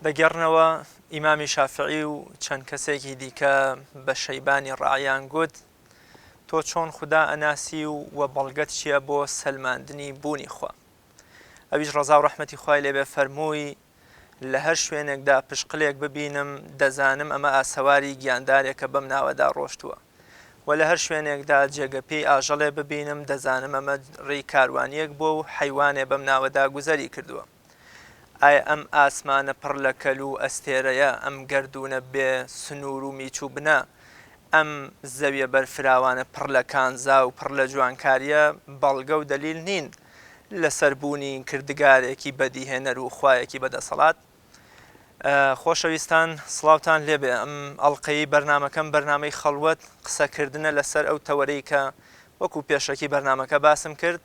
دەگەڕنەوە ئیمامی شافعی و چەند کەسێکی دیکە بە شەیبانی ڕعیان گوت تۆ چۆن خوددا ئەناسی و بەڵگەت چییە بۆ سەلماندنی بوونی خوا. ئەویش ڕەزا و ڕەحمەتی خوای لێبێ فەرمووی لە هەر شوێنێکدا پشقلێک ببینم دەزانم ئەمە ئاسەواری گیاندارێکە بەم ناوەدا ڕۆشتووە و لە هەر شوێنێکدا جێگەپێی ئاژەڵێ ببینم دەزانم ئەمە ڕێی کاروانیەک بۆ و حەیوانێ بەم ناوەدا گوزەری کردووە. ئایا ئەم ئاسمانە پڕ لە کەل و ئەستێرەیە، ئەم گەردونە بێ سنوور و میچ و بنە، ئەم زەویە بەرفراوانە پڕ لە کانزا و پڕ لە جوانکاریە بەڵگە و دەلیل نین لەسەر بوونی کردگارێکی بەدیهێنەر و خوایەکی بەدەسەڵات. خۆشەویستان سڵاوتان لێبێ. ئەم ئەڵقەی بەرنمەکەم بەرنامەی خەڵوەت قسەکردنە لەسەر ئەو تەوەرەی کە وەکو پێشەکی بەرنمەکە باسم کرد،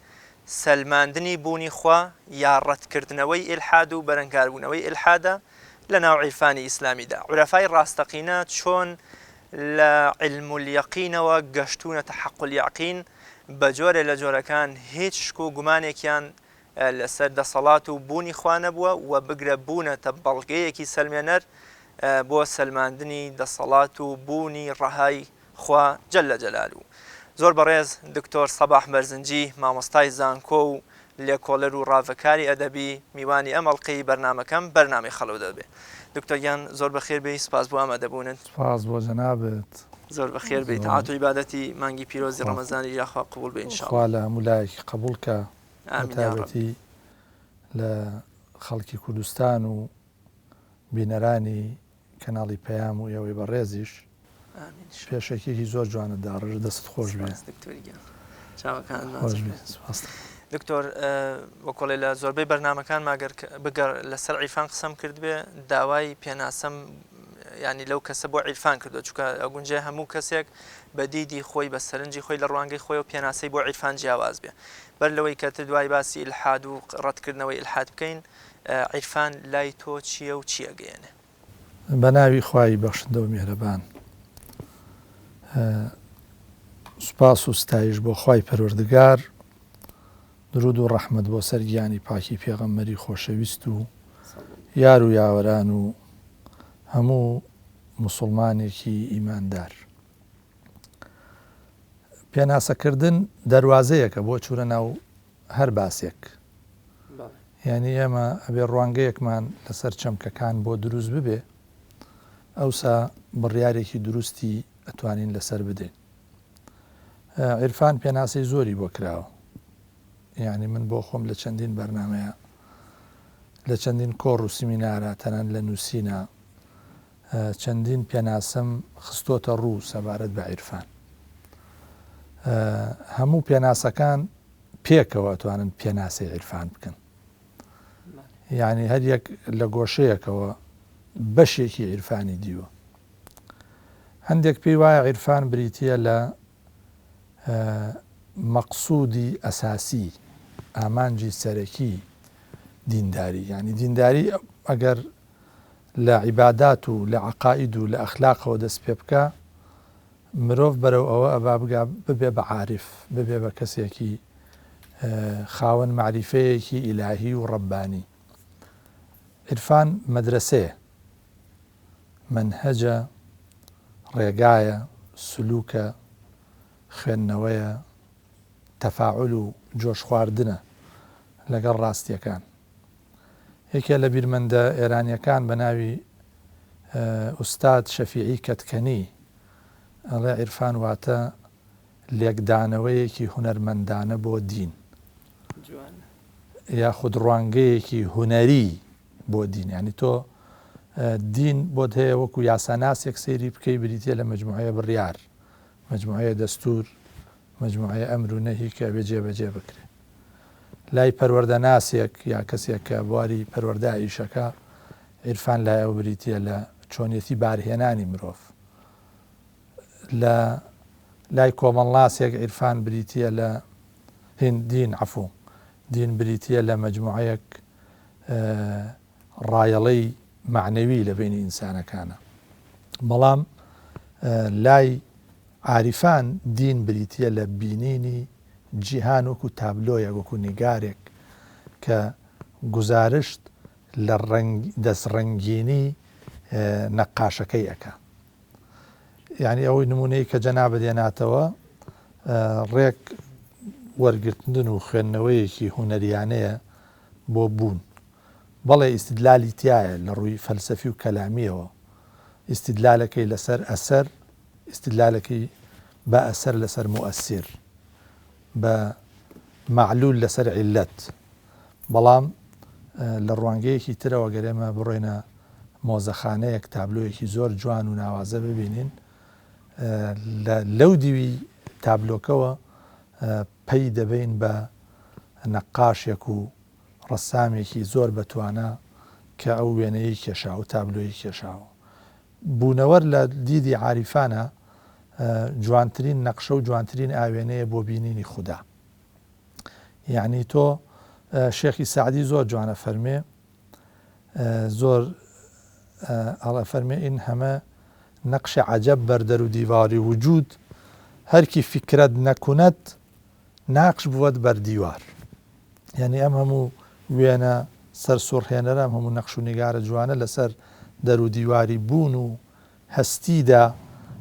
سەلماندنی بوونی خوا یا ڕەتکردنەوەی ئیلحاد و بەرەنگاربوونەوەی ئیلحادە لە ناو عیرفانی ئیسلامیدا. عورەفای ڕاستەقینە چۆن لە علم اليەقینەوە گەشتونەتە حەق اليەقین بە جۆرێ لە جۆرەکان هیچ شک و گومانێکیان لەسەر دەسەڵات و بوونی خوا نەبووە و بگرە بوونەتە بەڵگەیەکی سەلمێنەر بۆ سەلماندنی دەسەڵات و بوونی ڕەهای خوا جەلە جەلالوو. زۆر بەڕێز دکتۆر سەباح بەرزنجی مامۆستای زانکۆ و لێکۆڵەر و ڕاوەکاری ئەدەبی میوانی ئەم ئەڵقەی بەرنمەکەم بەرنامەی خەڵەو دەبێ. دکتۆریان زۆر بەخێر بێ، سپاس بۆ ئامادەبوونن. سپاس بۆ جەنابێت. زۆر بەخێر بێت. تاعات و عیبادەتی مانگی پیرۆزی ڕەمەزانی یاخوا قبول بێ ئینشاءڵڵا. خوا لە هەموو لایەکی قبولکە، بەتایبەتی لە خەڵکی کوردستان و بینەرانی کەناڵی پەیام و ئێوەی بەڕێزیش پێشێکێکی زۆر جوانە داڕژ دەست خۆش بێ. دکتۆر وەکۆڵێ لە زۆربەی بەرنمەکان ماگەر بگەڕ لەسەر عیرفان قسەم کرد بێ، داوای پێناسەم ینی لەو کەسە بۆ عیرفان کردو، چونکە ئەگونجێ هەموو کەسێک بە دیدی خۆی بە سەرنجی خۆی لە ڕوانگەی خۆی و پێناسەی بۆ عیرفان جیاواز بێ. بەر لەوەی کە دوای باسی ئیلحاد و ڕەتکردنەوەی ئیلحاد بکەین، عیرفان لای تۆ چییە و چی ئەگەیەنێ؟ بە ناوی خوای بەخشندە و میهرەبان، سوپاس و ستایش بۆ خوای پەروەردگار، درود و ڕەحمەت بۆ سەر گیانی پاکی پێغەمبەری خۆشەویست و یار و یاوەران و هەموو موسڵمانێکی ئیماندار. پێناسەکردن دەروازەیەکە بۆ چوونە ناو هەر باسێک. یعنی ئێمە ئەبێ ڕوانگەیەکمان لەسەر چەمکەکان بۆ دروست ببێ، ئەوسا بڕیارێکی دروستی ئەتوانین لەسەر بدەین. عیرفان پێناسەی زۆری بۆ کراوە. یعنی من بۆ خۆم لە چەندین بەرنامەیە، لە چەندین کۆڕ و سیمینارە تەنان لە نووسینە چەندین پێناسەم خستۆتە ڕوو سەبارەت بە عیرفان. هەموو پێناسەکان پێکەوە توانن پێناسی عیرفان بکەن. یعنی هەر یەک لە گۆشەیەکەوە بەشێکی عیرفانی دیوە. هەندێک پێی وایە عیرفان بریتیە لە مەقسوودی ئەساسی، ئامانجی سەرەکی دینداری. یعنی دینداری ئەگەر لە عیبادات و لە عەقاید و لە ئەخلاقەوە دەست پێ بکە، مرۆڤ بەرەو ئەوە ئەبا ببێ بە عارف، ببێ بە کەسێکی خاوەن معریفەیەکی ئیلاهی و ڕەبانی. عیرفان مەدرسەیە، مەنهەجە، ڕێگایە، سلووکە، خوێندنەوەیە، تەفاعول و جۆش خواردنە لەگەڵ ڕاستیەکان. یەکێ لە بیرمەندە ئێرانیەکان بە ناوی ئوستاد شەفیعی کەتکەنی ئەڵێ عیرفان واتە لێکدانەوەیەکی هونەرمەندانە بۆ دین، یاخود ڕوانگەیەکی هونەری بۆ دین. ینی تۆ دین بۆت هەیە وەکو یاساناسێک سەیری بکەی بریتە لە مەجموعەیە بڕیار، مەجموعەیە دەستور، مەجموعەیە ئەمر و نەهی کە بێ جێبەجێ بکرێ. لای پەروەردەناسێک یا کەسێک کە بواری پەروەرداییشەکە، عیرفان لای ئەو بریتە لە چۆنیەتی بارهێنانی مرۆڤ. لە لای کۆمەڵناسێک عیرفان بریتە لە دین عەفوو دین بریتە لە مەجموعەیەک ڕایەڵەی معنەوی لە بینی ئینسانەکانە. بەڵام لای عاریفان دین بریتە لە بینینی جیهان وەکو تابلۆیە، وەکو نیگارێک کە گزارشت لە دەستڕەنگینی نەقاشەکەی ئەکا. یعنی ئەوەی نمونەی کە جەنابە دێناتەوە ڕێک وەرگرتن و خوێندنەوەیەکی هونەریانەیە بۆ بوون. بەڵێ ئیستیدلالی تایە لە ڕووی فەلسەفی و کەلامیەوە، ئیستیدلالەکەی لەسەر ئەسەر، ئیستیدلالەکەی بە ئەسەر لەسەر مؤثر، بە معلول لەسەر عیلەت. بەڵام لە ڕوانگەیەکی ترەوە گەرێمە بڕۆینە مۆزەخانەیەک تابلۆیەکی زۆر جوان و ناوازە ببینین، لەو دیوی تابلۆکەوە پەی دەبین بە نەقاشێک و ڕەسامێکی زۆر بەتوانە کە ئەو وێنەیە کێشاوە و تابلۆیی کێشاوە. بوونەوەر لە دیدی عاریفانە جوانترین نەقشە و جوانترین ئاوێنەیە بۆ بینینی خوددا. یعنی تۆ شێخی سعدی زۆر جوانە فەرمێ، زۆر ئەڵە فەرمێ ئین هەمە نەقشە عەجەب بەردەر و دیواری وجود هەرکی فکرەت نەکونەت ناقش بووەت بەردیوار. یعنی ئەم هەموو وێنە سەر سوڕهێنەرە، ئەم هەموو نەقش و نیگارە جوانە لەسەر دەر و دیواری بوون و هەستیدا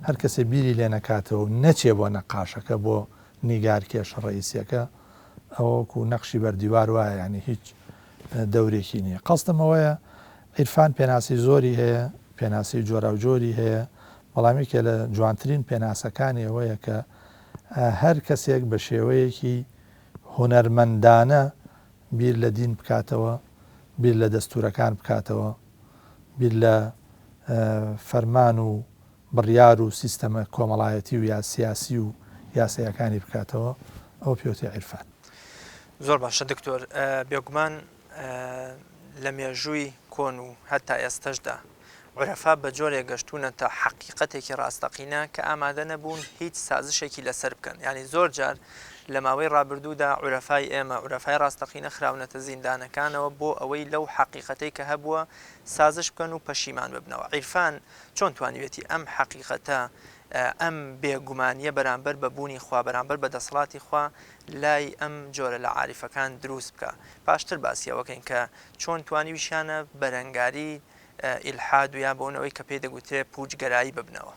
هەر کەسێ بیری لێ نەکاتەوە و نەچێ بۆ نەقاشەکە بۆ نیگارکێش ڕئیسیەکە ئەوەکو نەقشی بەردیوار وایە، ینی هیچ دەورێکی نییە. قەستم ئەوەیە عیرفان پێناسی زۆری هەیە، پێناسی جۆرا و جۆری هەیە، بەڵامێکە لە جوانترین پێناسەکانی ئەوەیە کە هەر کەسێک بە شێوەیەکی هونەرمەندانە بیر لە دین بکاتەوە، بیر لە دەستورەکان بکاتەوە، بیر لە فەرمان و بڕیار و سیستەمە کۆمەڵایەتی و یا سیاسی و یاسایەکانی بکاتەوە، ئەو پێوتێ عیرفان. زۆر باشە دکتۆر، بێگومان لە مێژووی کۆن و هەتا ئێستەشدا عورەفا بە جۆرێک گەشتونەتە حەقیقەتێکی ڕاستەقینە کە ئامادە نەبوون هیچ سازشێکی لەسەر بکەن. ینی زۆر جار لە ماوەی ڕابردوودا عورەفای ئێمە، عورەفای ڕاستەقینە خراونەتە زیندانەکانەوە بۆ ئەوەی لەو حەقیقەتەی کە هەبووە سازش بکەن و پەشیمان ببنەوە. عیرفان چۆن توانیوێتی ئەم حەقیقەتە، ئەم بێگومانیە بەرامبەر بەبوونی خوا، بەرامبەر بە دەسەڵاتی خوا لای ئەم جۆرە لە عاریفەکان دروست بکە؟ پاشتر باسیەوەکەین کە چۆن توانیویشیانە بەرەنگاری ئیلحاد و یا بۆنەوەی کە پێی دەگوترێ پوچگەرایی ببنەوە.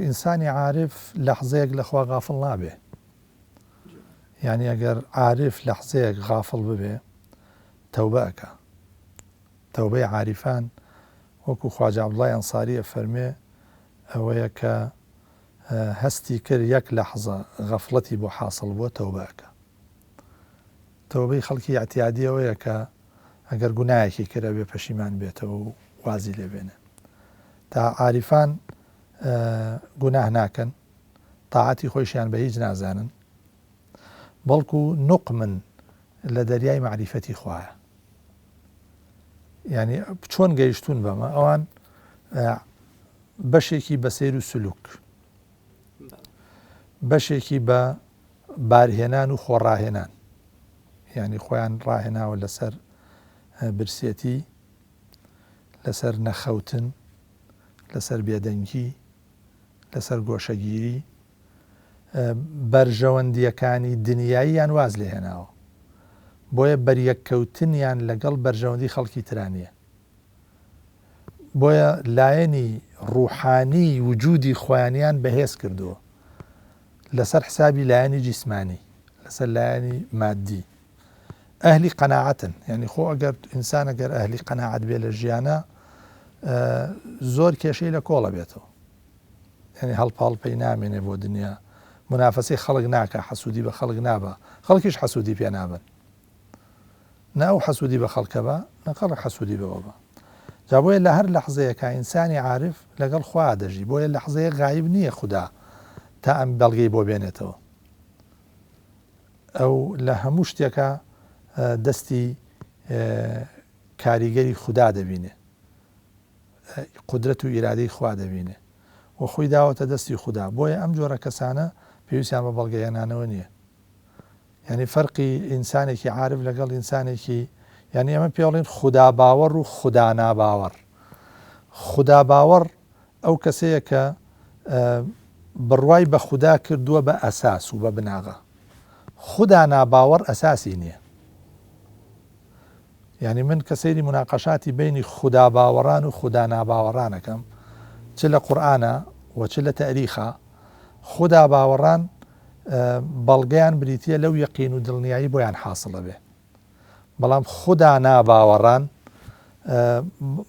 ئینسانی عارف لەحزەیەک لەخوا غافڵ نابێ. یعنی ئەگەر عارف لەحزەیەک غافڵ ببێ تەوبە ئەکا. تەوبەی عاریفان وەکو خواجە عەبدوڵڵای ئەنساریە فەرمێ ئەوەیە کە هەستی کرد یەک لەحزە غەفڵەتی بۆ حاصل بووە تەوبە ئەکا. تەوبەی خەڵکی ئەعتیادی ئەوەیە کە ئەگەر گوناهێکی کرا بێ پەشیمان بێتەوە و وازی لێبێنێ. تا عاریفان گوناه ناکەن، تاعاتی خۆیشیان بە هیچ نازانن، بەڵکو نوقمن لە دەریای معریفەتی خوایە. یعنی چۆن گەیشتون بەمە؟ ئەوان بەشێکی بە سیر و سلوک، بەشێکی بە بارهێنان و خۆڕاهێنان، یعنی خۆیان ڕاهێناوە لەسەر برسێتی، لەسەر نەخەوتن، لەسەر بێدەنگی، لەسەر گۆشەگیری، بەرژەوەندیەکانی دنیاییان واز لێ هێناوە، بۆیە بەریەککەوتنیان لەگەڵ بەرژەوەندی خەڵکی ترانیە. بۆیە لایەنی ڕوحانی وجودی خۆیانیان بەهێز کردووە لەسەر حسابی لایەنی جیسمانی، لەسەر لایەنی مادی. ئەهلی قەناعەتن، یعنی خۆ ئەگەر ئینسان ئەگەر ئەهلی قەناعەت بێ لە ژیانە زۆر کێشەی لە کۆڵە بێتەوە. یعنی هەڵپاڵپەی نامێنێ بۆ دنیا، منافەسەی خەڵک ناکە، حەسوودی بە خەڵک نابە، خەڵکیش حەسوودی پێ نابن. نە ئەو حەسوودی بە خەڵکە بە، نە خەڵک حەسوودی بەوە بە. جا بۆیە لە هەر لەحزەیەکە ئینسانی عارف لەگەڵ خوا دەژی، بۆیە لەحزەیە غایب نییە خوددا تا ئەم بەڵگەی بۆ بێنێتەوە. ئەو لە هەموو شتێکە دەستی کاریگەری خوددا دەبینێ، قودرەت و ئیرادەی خوا دەبینێ و خۆی داوەتە دەستی خوددا. بۆیە ئەم جۆرە کەسانە پێویستیان بە بەڵگەهێنانەوە نییە. یعنی فەرقی ئینسانێکی عارف لەگەڵ ئینسانێکی، یعنی ئەمە پێڵێن خوددا باوەڕ و خوددا ناباوەڕ. خوددا باوەڕ ئەو کەسەیە کە بڕوای بە خوددا کردووە بە ئەساس و بە بناغە. خوددا ناباوەڕ ئەساسی نییە. یعنی من کە سەیری مناقەشاتی بینی خوددا باوەڕان و خوددا ناباوەڕانەکەم چ لە قورئانە و چ لە تاریخە خوددا باوەڕان بەڵگەیان بریتە لەو یەقین و دڵنیایی بۆیان حاصلە بێ بەڵام خوددا ناباوەڕان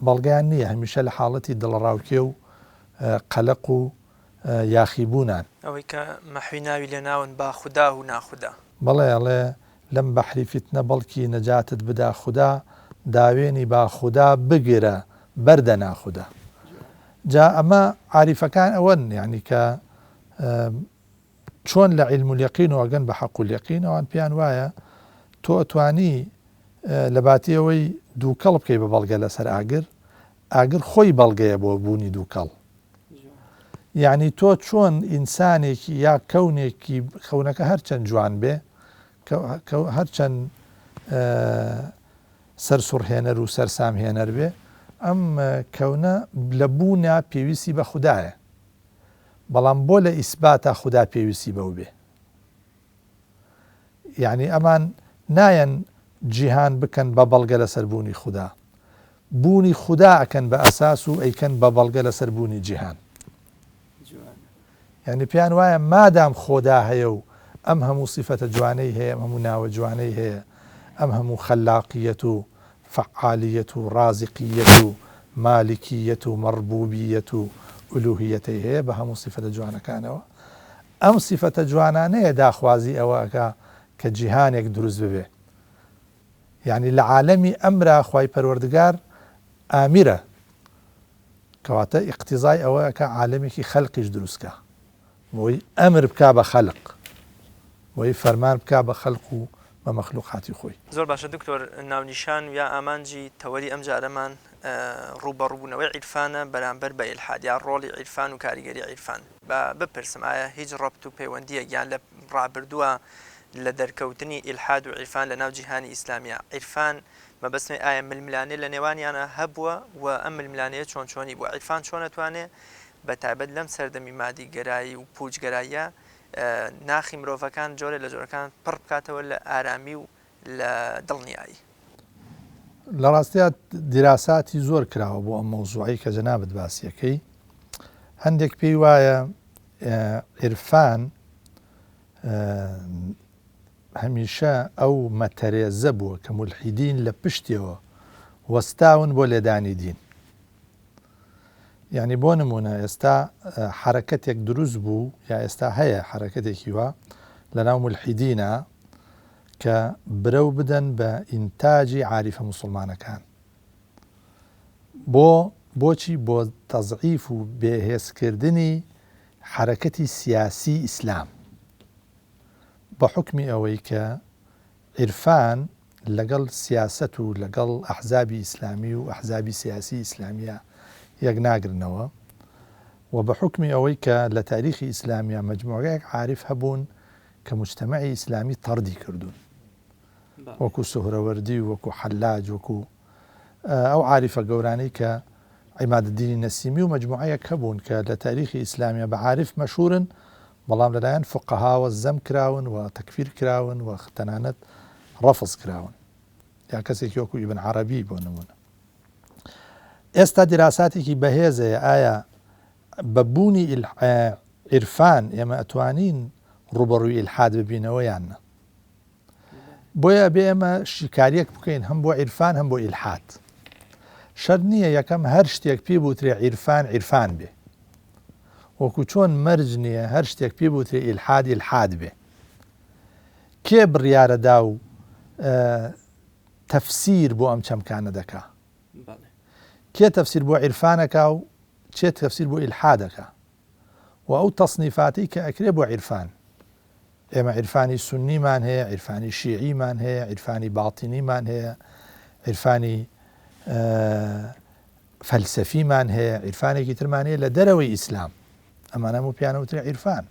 بەڵگەیان نییە هەمیشە لە حاڵەتی دڵڕاوکێ و قەلق و یاخیبوونان ئەوەی کە مەحوی ناوی لێ ناون با خوددا و ناخوددا بەڵێ لەم بەحری فتنە بەڵکی نەجاتت بدا خوددا داوێنی با خوددا بگرە بەردە ناخوددا جا ئەمە عاریفەکان ئەوەن یعنی کە چۆن لە عیلم اليەقین و ئەگەن بە حەق اليەقین ئەوان پێیان وایە تۆ ئەتوانی لە باتیەوەی دووکەڵ بکەی بە بەڵگە لەسەر ئاگر خۆی بەڵگەیە بۆ بوونی دووکەڵ یعنی تۆ چۆن ئینسانێکی یا کەونێکی خەونەکە هەرچەند جوان بێ هەرچەند سەرسوڕهێنەر و سەرسامهێنەر بێ ئەم کەونە لە بوونا پێویستی بە خوددایە بەڵام بۆ لە ئیسباتە خوددا پێویستی بەو بێ یعنی ئەمان نایەن جیهان بکەن بە بەڵگە لەسەر بوونی خوددا بوونی خوددا ئەکەن بە ئەساس و ئەیکەن بە بەڵگە لەسەر بوونی جیهان یعنی پێیان وایە مادام خۆدا هەیە و ئەم هەموو سیفەتە جوانەی هەیە ئەم هەموو ناوە جوانەی هەیە ئەم هەموو خەلاقیەت و فعالیەت و رازقیەت و مالکیەت و مەربوبیەت و ئولوهیەتەی هەیە بە هەموو سیفەتە جوانەکانەوە ئەم سیفەتە جوانانەیە داخوازی ئەوەکە کە جیهانێک دروست ببێ یعنی لە عالەمی ئەمرا خوای پەروەردگار ئامیرە کەواتە ئیقتیزای ئەوەیە کە عالەمێکی خەلقیش دروستکە بۆی ئەمر بکا بە خەلق بۆی فەرمان بکا بە خەلق و بە مەخلوقاتی خۆی زۆر باشە دکتۆر ناونیشان یا ئامانجی تەوەری ئەم جارەمان ڕوبەڕووبوونەوەی عیرفانە بەرامبەر بە ئیلحاد یا ڕۆڵی عیرفان و کاریگەری عیرفان بپرسم ئایا هیچ ڕەبت و پەیوەندیە گیان لە ڕابردووە لە دەرکەوتنی ئیلحاد و عیرفان لە ناو جیهانی ئیسلامیە عیرفان مەبەستمێ ئایا ململانێ لە نێوانیانە هەبووە و ئەم ململانەیە چۆنی بووە عیرفان چۆن ئەتوانێ بە تایبەت لەم سەردەمی مادیگەرایی و پوچگەراییە ناخی مرۆڤەکان جۆرە لە جۆرەکان پڕ بکاتەوە لە ئارامی و لە دڵنیایی لە ڕاستیە دیراساتی زۆر کراوە بۆ ئەم مەوزوعی کە جەنابەت باسیەکەی هەندێک پێی وایە عیرفان هەمیشە ئەو مەتەرێزە بووە کە مولحیدین لە پشتیەوە وەستاون بۆ لێدانی دین یعنی بۆ نمونە ئێستا حرەکەتێک دروست بوو یا ئێستا هەیە حرەکەتێکی وە لە ناو مولحیدینە کە برەو بدەن بە ئینتاجی عاریفە موسڵمانەکان بۆچی بۆ تەزعیف و بێهێزکردنی حرەکەتی سیاسی ئیسلام بە حکمی ئەوەی کە عیرفان لەگەڵ سیاست و لەگەڵ ئەحزابی ئیسلامی و ئەحزابی سیاسی ئیسلامیە یەک ناگرنەوە و بە حکمی ئەوەی کە لە تاریخی ئیسلامیە مەجموعەیەک عارف هەبوون کە مجتەمەعی ئیسلامی تەڕدی کردوون وەکو سوهرەوەردی و وەکو حەلاج وەکو ئەو عارفە گەورانەی کە عیمادالدینی نەسیمی و مەجموعەیەک هەبوون کە لە تاریخی ئیسلامیە بە عارف مەشهورن بەڵام لەلایەن فقەهاوە زەم کراون و تەکفیر کراون و تەنانەت ڕەفز کراون یا کەسێکی وەکو ئیبن عەرەبی بۆ نمونە ئێستا دیراساتێکی بەهێزەیە ئایا بە بوونی عیرفان ئێمە ئەتوانین ڕوبەڕووی ئیلحاد ببینەوە یان نە بۆیە بێ ئێمە شیکاریەک بکەین هەم بۆ عیرفان هەم بۆ ئیلحاد شەرت نییە یەکەم هەر شتێک پێ بوترێ عیرفان بێ وەکو چۆن مەرج نییە هەر شتێک پێ بوترێ ئیلحاد بێ کێ بڕیارەدا و تەفسیر بۆ ئەم چەمکانە دەکا کێ تەفسیر بۆ عیرفانەکە و چێ تەفسیر بۆ ئیلحادەکە و ئەو تەصنیفاتی کە ئەکرێ بۆ عیرفان ئێمە عیرفانی سونیمان هەیە عیرفانی شیعیمان هەیە عیرفانی باڵتینیمان هەیە عیرفانی فەلسەفیمان هەیە عیرفانێکی ترمان هەیە لە دەرەوەی ئیسلام ئەمانە هەموو پیانەوترێ عیرفان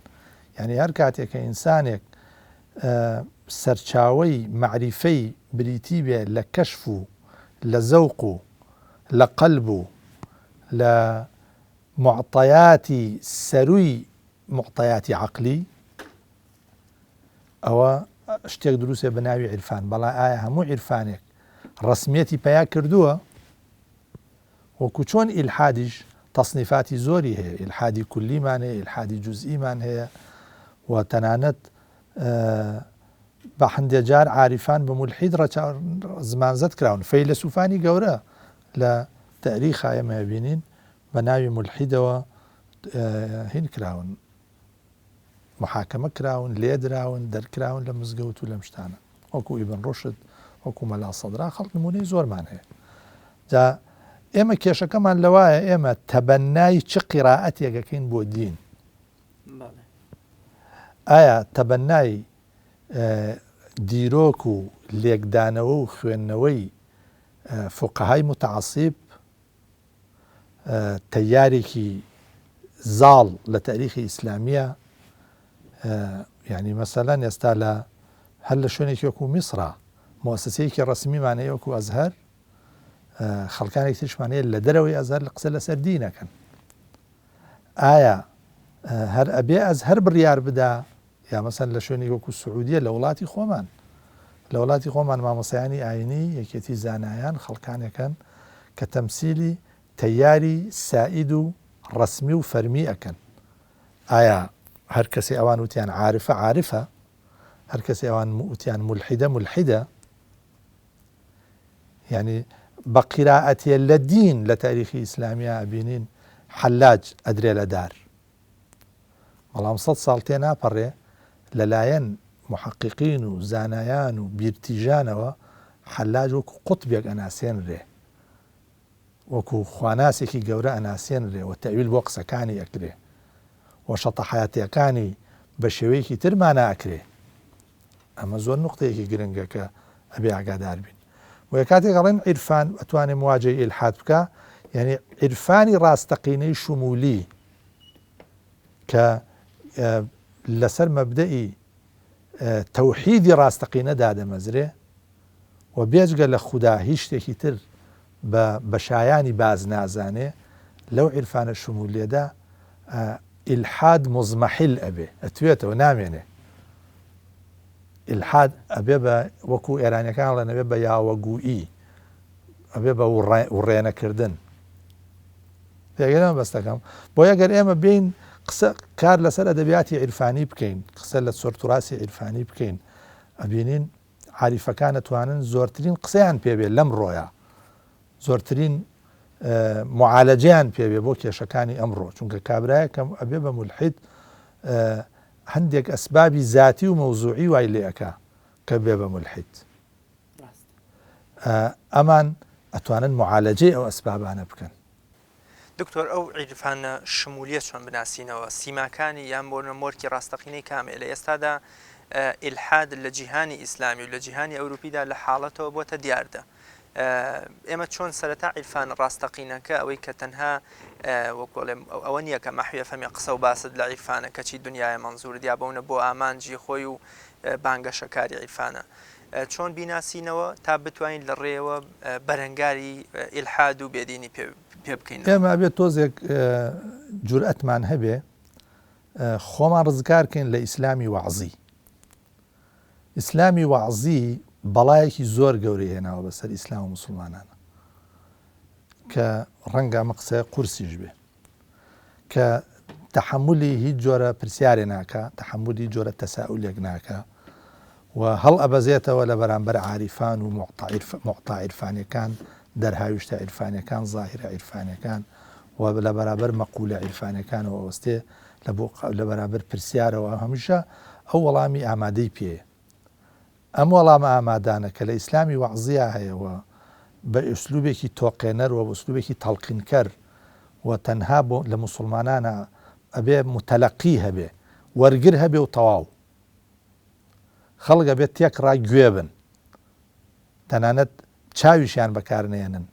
یعنی هەر کاتێک کە ئینسانێک سەرچاوەی معریفەی بریتی بێ لە کەشف و لە زەوق و لە قەلب و لە معطیاتی سەرووی معطیاتی عەقلی ئەوە شتێک دروستێ بە ناوی عیرفان بەڵام ئایا هەموو عیرفانێک ڕسمیەتی پیا کردووە وەکو چۆن ئیلحادیش تەصنیفاتی زۆری هەیە ئیلحادی کولیمان هەیە ئیلحادی جوزئیمان هەیە و تەنانەت بە هەندێک جار عاریفان بە مولحید زمانزەت کراون فەیلسوفانی گەورە لە تاریخا ئێمە بینین بە ناوی مولحیدەوە هین کراون محاکەمە کراون لێدراون دەرکراون لە مزگەوت و لەم شتانە وەکو ئیبن ڕوشد وەکو مەلا سەدرا خەڵک نمونەی زۆرمان هەیە جا ئێمە کێشەکەمان لەوایە ئێمە تەبەنای چ قیراعەتێکەکەین بۆ دین ئایا تەبەنای دیرۆک و لێکدانەوە و خوێندنەوەی فوقەهای متعەسیب تەیارێکی زاڵ لە تاریخی ئیسلامیە یعنی مەسەلەن ئێستا لە هەر لە شوێنێکی وەکو میسرا مؤسسەیەکی ڕسمیمان هەیە وەکو ئەزهەر خەڵکانێک ترشمانەیە لە دەرەوەی ئەزهەر لە قسە لەسەر دینەکەن ئایا هەر ئەبێ ئەزهەر بڕیار بدا یا مەسەن لە شوێنی وەکو سعودیە لە وڵاتی خۆمان لە وڵاتی خۆمان مامۆسایانی ئاینی یەکێتی زانایان خەڵکانێکن کە تەمسیلی تەیاری سائید و ڕسمی و فەرمی ئەکەن ئایا هەر کەسی ئەوان وتیان عارفە عارفە هەر کەسی ئەوان وتیان مولحیدە مولحیدە یعنی بە قیراعەتێ لە دین لە تاریخی ئیسلامیە ئەبینین حەلاج ئەدرێ لە دار بەڵام 100 ساڵ تێ ناپەڕێ لەلایەن محققین و زانایان و بیرتیژانەوە حەلاج وەکو قوتبێک ئەناسێنرێ وەکو خواناسێکی گەورە ئەناسێنرێ و تەویل بۆ قسەکانی ئەکرێ و شەتەحایەتیەکانی بە شێوەیەکی ترمانە ئەکرێ ئەمە زۆر نوقتەیەکی گرنگە کە ئەبێ ئاگادار بین و کاتێک ئەڵێن عیرفان ئەتوانێ مواجهی ئیلحاد بکە یعنی عیرفانی ڕاستەقینەی شمولی کە لەسەر مەبدەئی تەوحیدی ڕاستەقینە دادەمەزرێ و بێجگە لە خودا هیچ شتێکی تر بە شایانی باز نازانێ لەو عیرفانە شمولێدا ئیلحاد مزمەحیل ئەبێ ئەتوێتەوە نامێنێ ئیلحاد ئەبێ بە وەکو ئێرانیەکان ئەڵێن ئەبێ بە یاوەگوئی ئەبێ بە وڕێنەکردن پێگەرم بەستەکەم بۆ ئەگەر ئێمە بین قسە کار لەسەر ئەدەبیاتی عیرفانی بکەین قسە لە سۆرتوراسی عیرفانی بکەین ئەبینین عاریفەکان ئەتوانن زۆرترین قسەیان پێبێ لەم ڕۆیە زۆرترین معالەجەیان پێبێ بۆ کێشەکانی ئەمڕۆ چونکە کابرایە کەم ئەبێ بە مولحید هەندێک ئەسبابی ذاتی و مەوزوعی وای لێەکە کە بێ بە مولحید ئەمان ئەتوانن معالەجەی ئەو ئەسبابانە بکەن دکتۆر ئەو عیرفانە شمولیە چۆن بناسینەوە سیماکانی یان بۆ مۆرکی ڕاستەقینەی کامێ لە ئێستادا ئیلحاد لە جیهانی ئیسلامی و لە جیهانی ئەوروپیدا لە حاڵەتەوە بۆتە دیاردە ئێمە چۆن سەرەتا عیرفان ڕاستەقینەکە ئەوەی کە تەنها وەکوڵێم ئەوە نییە کە مەحویە فەمی قسە و باست لە عیرفانە کەچی دنیای مەنزور دیابوونە بۆ ئامانجی خۆی و بانگەشەکاری عیرفانە چۆن بیناسینەوە تا بتوانین لە ڕێەوە بەرەنگاری ئیلحاد و بێدینی پێ بکەین ئێمە بێت تۆزێک جورئەتمان هەبێ خۆمان ڕزگارکەین لە ئیسلامی وەعزی ئیسلامی وەعزی بەڵایەکی زۆر گەورەی هێناوە بەسەر ئیسلام و موسڵمانانە کە ڕەنگە ئەمە قسە قورسیش بێ کە تەحملی هیچ جۆرە پرسیارێ ناکە تەحملی جۆرە تەساؤلێک ناکە و هەڵ ئەبەزێتەوە لە بەرامبەر عاریفان و مۆقتا عیرفانیەکان دەرهاویشتە عیرفانیەکان زاهرە عیرفانیەکان و لە بەرابەر مەقولە عیرفانیەکانەوە ئەوەستێ لە بەرابەر پرسیارەوە هەمیشە ئەو وەڵامی ئامادەی پێ ئەم وەڵامە ئامادانە کە لە ئیسلامی وەعزیە هەیەەوە بە ئوسلوبێکی تۆقێنەر و بە ئوسلوبێکی تەڵقینکەر و تەنها بۆ لە موسڵمانانە ئەبێ متەلەقی هەبێ وەرگر هەبێ و تەواو خەڵک ئەبێت تێک ڕای گوێ بن تەنانەت چاویشیان بەکارنێنن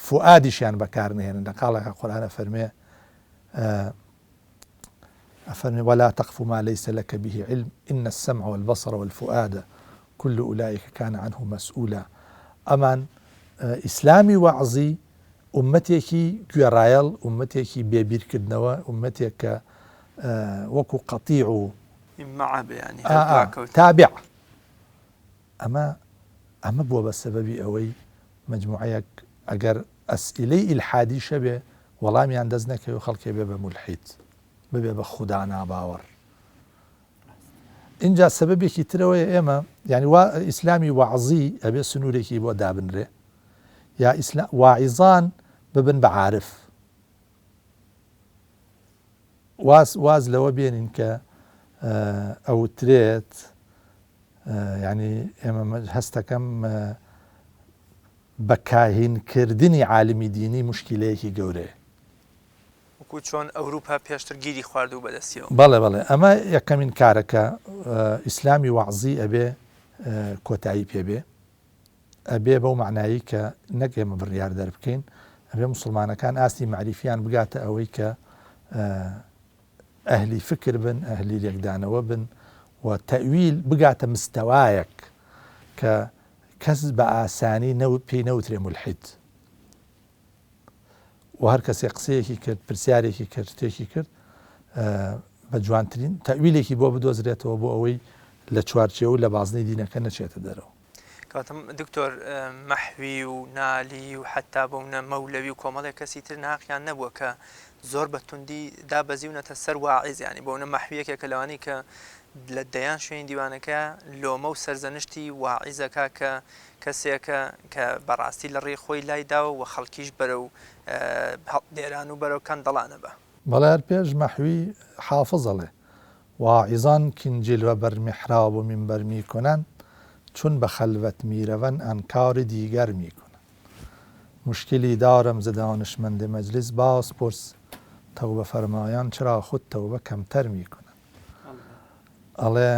فوئادیشیان بەکارنێنن لە قاڵێکە قورئانە فەرمێ أفرمي ولا تقف ما ليس لك به علم إن السمع والبصر والفؤاد كل أولئك كان عنه مسؤولا أمان إسلامي وعزي أمتيكي جورايل أمتيكي بيبير كدنوا أمتيك وكو قطيع مع يعني تابع أما ئەمە بووە بە سەبەبی ئەوەی مجموعەیەک ئەگەر ئەسئیلەی ئیلحادی شەبێ وەڵامیان دەست نەکەوێ و خەڵکێ بێ بە مولحید ببێ بە خودا ناباوەڕ. اینجا سەبەبێکی ترەوەی ئێمە یعنی ئیسلامی وەعزی ئەبێ سنوورێکی بۆ دابنرێ یا واعیزان ببن بە عارف واز لەوە بێنین کە ئەوترێت ینی ئێمە هەستەکەم بە کاهینکردنی عالمی دینی مشکلەیەکی گەورەیە وەکو چۆن ئەوروپا پێشتر گیری خواردو بەدەستیەوە. بەڵێ ئەمە یەکەمین کارەکە ئیسلامی وەعزی ئەبێ کۆتایی پێبێ ئەبێ بەو معنایی کە نەک ئێمە بڕیار دەربکەین ئەبێ موسڵمانەکان ئاستی معریفیان بگاتە ئەوەی کە ئەهلی فکر بن ئەهلی لێکدانەوە بن و تەویل بگاتە مستەوایەک کە کەس بە ئاسانی پێی نەوترێ مولحید و هەر کەسێ قسەیەکی کرد پرسیارێکی کرد شتێکی کرد بە جوانترین تەویلێکی بۆ بدۆزرێتەوە بۆ ئەوەی لە چوارچێ و لە بازنەی دینەکە نەچێتە دەرەوە. کاتم دکتۆر مەحوی و نالی و حتا بۆونە مەولەوی و کۆمەڵێک کەسی تر ناقیان نەبووە کە زۆر بە توندی دابەزیونەتە سەر واعیز ینی بۆونە مەحویەکێک کە لەوانی کە لە دەیان شوێن دیوانەکە لۆمە و سەرزەنشتی واعیزەکە کە کەسێکە کە بەڕاستی لە ڕێی خۆی لایداوە و خەڵکیش بەرە و دێران و بەرەو کەندەڵانە بە بەڵێ پێش مەحوی حافظەڵێ واعیزان کینجیل و بەرمیحراب و منبەر میکنن چون به خلوت میروند انکار دیگر میکنن مشکلی دارم ز دانشمند مجلس باز پرس توبه فرمایان چرا خود توبه کمتر میکنن. ئەڵێ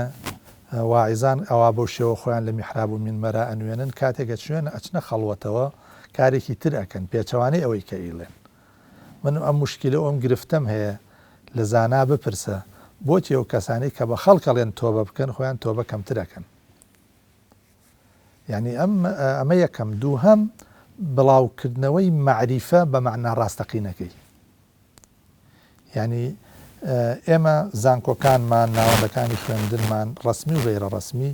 واعیزان ئەوا بۆ شێوە خۆیان لە میحراب و منبەرە ئەنوێنن کاتێکە شوێن ئەچنە خەڵوەتەوە کارێکی تر ئەکەن پێچەوانەی ئەوەی کە ئیڵێن من ئەم مشکلە ئەم گرفتم هەیە لە زانا بپرسە بۆچی ئەو کەسانی کە بە خەڵکەڵێن تۆبە بکەن خۆیان تۆبە کەمتر ئەکەن. یعنی ئەمە یەکەم دووهەم بڵاوکردنەوەی معریفە بە معنە ڕاستەقینەکەی یعنی ئێمە زانکۆکانمان ناوەندەکانی خوێندنمان ڕسمی و غەیرە ڕسمی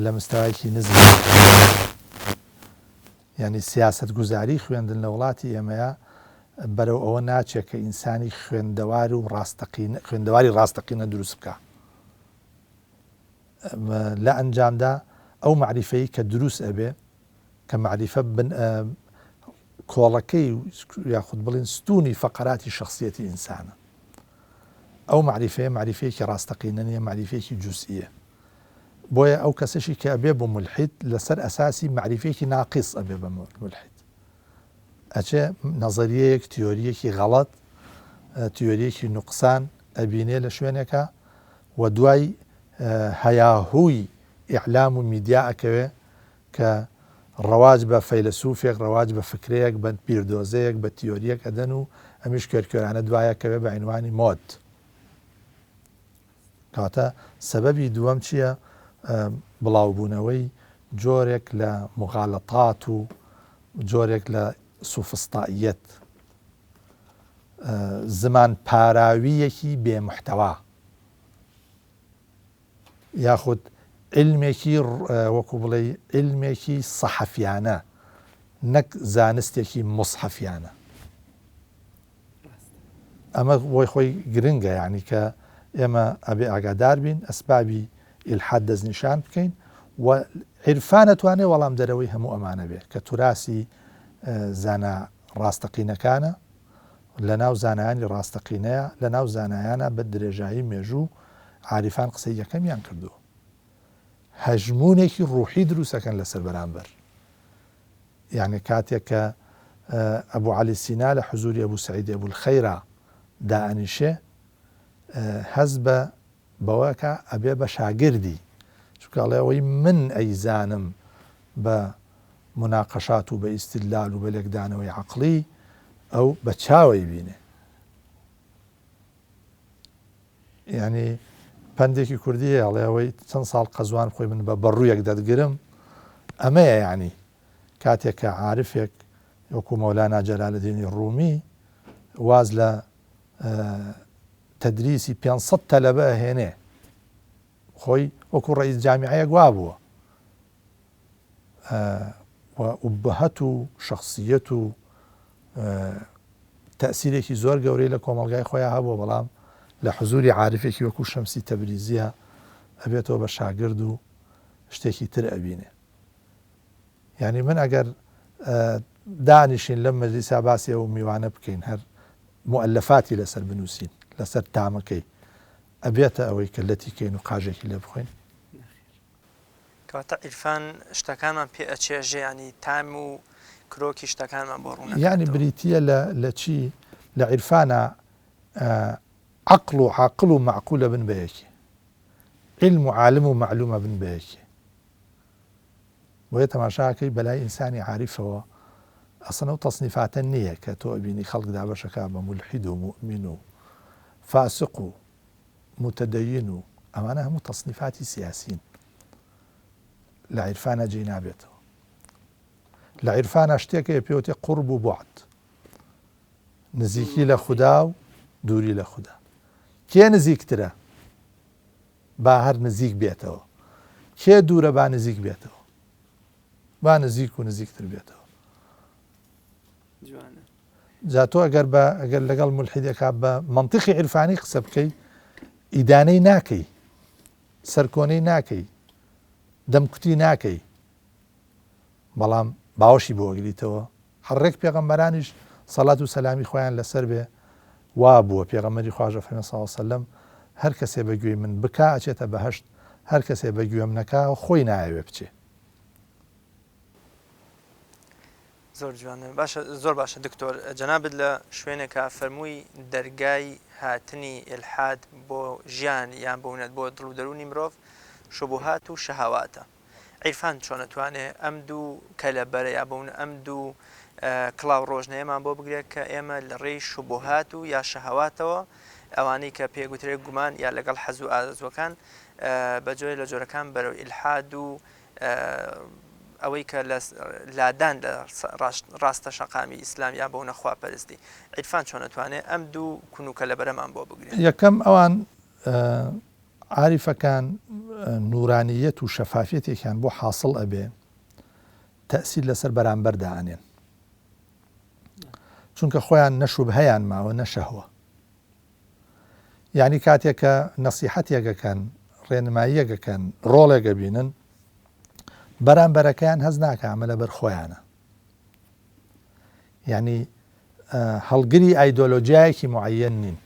لە مستەوایەکی نزمی یعنی سیاست گوزاری خوێندن لە وڵاتی ئێمەیە بەرەو ئەوە ناچێت کە ئینسانی خوێندەواری ڕاستەقینە دروست بکە لە ئەنجامدا ئەو معریفەی کە دروست ئەبێ کە معریفە کۆڵەکەی یاخود بڵین ستونی فەقەراتی شخصیەتی ئینسانە ئەو معریفەیەکی ڕاستەقینە نیە معریفەیەکی جوزئیە بۆیە ئەو کەسەشی کە ئەبێ بۆ مولحید لەسەر ئەساسی معریفەیەکی ناقیس ئەبێ بە مولحید ئەچێ نەزەریەیەک تیۆریەکی غەڵەت تیۆریەکی نوقسان ئەبینێ لە شوێنێکە و دوای هەیاهوی ئیعلام و میدیا ئەکەوێ کە ڕەواج بە فەیلسوفێک ڕەواج بە فکرەیەک بە بیردۆزەیەک بە تیۆریەک ئەدەن و ئەمیش کێرکێرانە دوایەکەوێ بە عنوانی مۆد کاتە سەبەبی دووەم چییە بڵاوبوونەوەی جۆرێک لە مغالەتات و جۆرێک لە سوفستائیەت زمان پاراویەکی بێمحتەوا یاخود علمێکی وەکو بڵێ علمێکی سەحەفیانە نەک زانستێکی مصحەفیانە ئەمە بۆی خۆی گرنگە یعنی کە ئێمە ئەبێ ئاگادار بین ئەسبابی ئیلحاد دەستنیشان بکەین و عیرفان ئەتوانێ وەڵام دەرەوەی هەموو ئەمانە بێت کە توراسی زانە ڕاستەقینەکانە لە ناو زانایانی ڕاستەقینەیە لە ناو زانایانە بە درێژایی مێژوو عاریفان قسەی یەکەمیان کردووە هەژمونێکی ڕوحی دروستەکەن لەسەر بەرامبەر یعنی کاتێک کە ئەبوو عەلی سینا لە حوزوری ئەبوو سەعید ئەبولخەیرا دائەنیشێ هەز بەوەکە ئەبێ بە شاگردی چونکە ئەڵێ ئەوەی من ئەیزانم بە مناقەشات و بە ئیستیدلال و بە لێکدانەوەی عەقڵی ئەو بە چاوەی بینێ یعنی پندێکی کوردی ئەڵێ ئەوەی چەند ساڵ قەزوان خۆی من بە بەڕوویەک دەدگرم ئەمەیە یعنی کاتێک کە عارفێک وەکو مەولانا جەلالەدینی ڕوومی واز لە تەدریسی 500 تەلەبە ئەهێنێ خۆی وەکو ڕئیس جامیعەیەک وا بووە وبهەت و شخصیت و تەسیرێکی زۆر گەورەی لە کۆمەلگای خۆیان هەبوو بەڵام لە حزوری عارفێکی وەکو شەمسی تەبریزیە ئەبێتەوە بە شاگرد و شتێکی تر ئەبینێ. یعنی من ئەگەر دانیشین لەم مەجلیسا باسی ئەو میوانە بکەین هەر مؤلفاتی لەسەر بنووسین لەسەر تامەکەی ئەبێتە ئەوەی کە لەتیکەین و قاژێکی لێ بخۆین. کەواتە عیرفان شتەکانمان پێ ئەچێژێ ینی تام و کرۆکی شتەکانمان بۆ ڕوون یعنی بریتە لە چی لە عیرفانە عقل و عاقل و معقولە بن بەیەکی، علم و عالم و معلومە بن بەیەکی. بۆیە تەماشاکەی بەلای ئینسانی عاریفەوە ئەسڵ ئەو تەصنیفاتە نییە کە تۆ ئەبینی خەڵک دابەشەکە بە مولحید و مؤمن و فاسق و متدین و ئەمانە هەموو تەصنیفاتی سیاسین لە عیرفانە جێی نابێتەوە. لە عیرفانە شتێکە پێوتێ قورب و بعد، نزیکی لە خودا و دووری لە خودا. کێ نزیکترە با هەر نزیک بێتەوە، کێ دوورە با نزیک بێتەوە، با نزیک و نزیکتر بێتەوە. جا تۆ ئەگەر لەگەڵ مولحیدێکا بە منطقی عیرفانی قسە بکەی ئیدانەی ناکەی، سەرکۆنەی ناکەی، دەمکوتی ناکەی، بەڵام باوەشی بۆ وەگریتەوە. هەڕێک پێغەمبەرانیش سەڵات و سەلامی خۆیان لەسەر بێ وا بووە پێغەمبەری خواژە فەرمێ صلی الله علیه وسلم هەر کەسێ بەگوێی من بکا ئەچێتە بەهەشت، هەر کەسێ بەگوێم نەکا خۆی نایەوێ بچێ. زۆر جوانە. باشە، زۆر باشە دکتۆر. جەنابەت لە شوێنێکە فەرمووی دەرگای هاتنی ئیلحاد بۆ ژیان یان بۆونەت بۆ دڵ و دەرونی مرۆڤ شوبهات و شەهەواتە. عیرفان چۆن ئەتوانێ ئەم دوو کەلەبەرە یا بوون ئەم دوو کڵاو ڕۆژنەیەمان بۆ بگرێت کە ئێمە لە ڕێی شوبهات و یا شەهەواتەوە ئەوانەی کە پێگوترێت گومان یا لەگەڵ حەز و ئارزوەکان بەجۆی لە جۆرەکان بەرەو ئیلحاد و ئەوەی کە لادان لە ڕاستە شەقامی ئیسلام یا بۆ نەخواپەرستی. عیرفان چۆن ئەتوانێت ئەم دوو کون و کەلەبەرەمان بۆ بگرێت؟ یەکەم ئەوان عاریفەکان نورانیەت و شەفافیەتێکیان بۆ حاصل ئەبێ تەسیر لەسەر بەرامبەر دائنێن، چونکە خۆیان نەشوبهەیان ماوە نەشەهوە. یعنی کاتێکە نەسیحەتێکەکەن ڕێنماییەکەکەن ڕۆڵێکە بینن بەرامبەرەکەیان هەز ناکە ئەمە لەبەر خۆیانە. یعنی هەڵگری ئایدۆلۆجیایەکی معەیەن نین،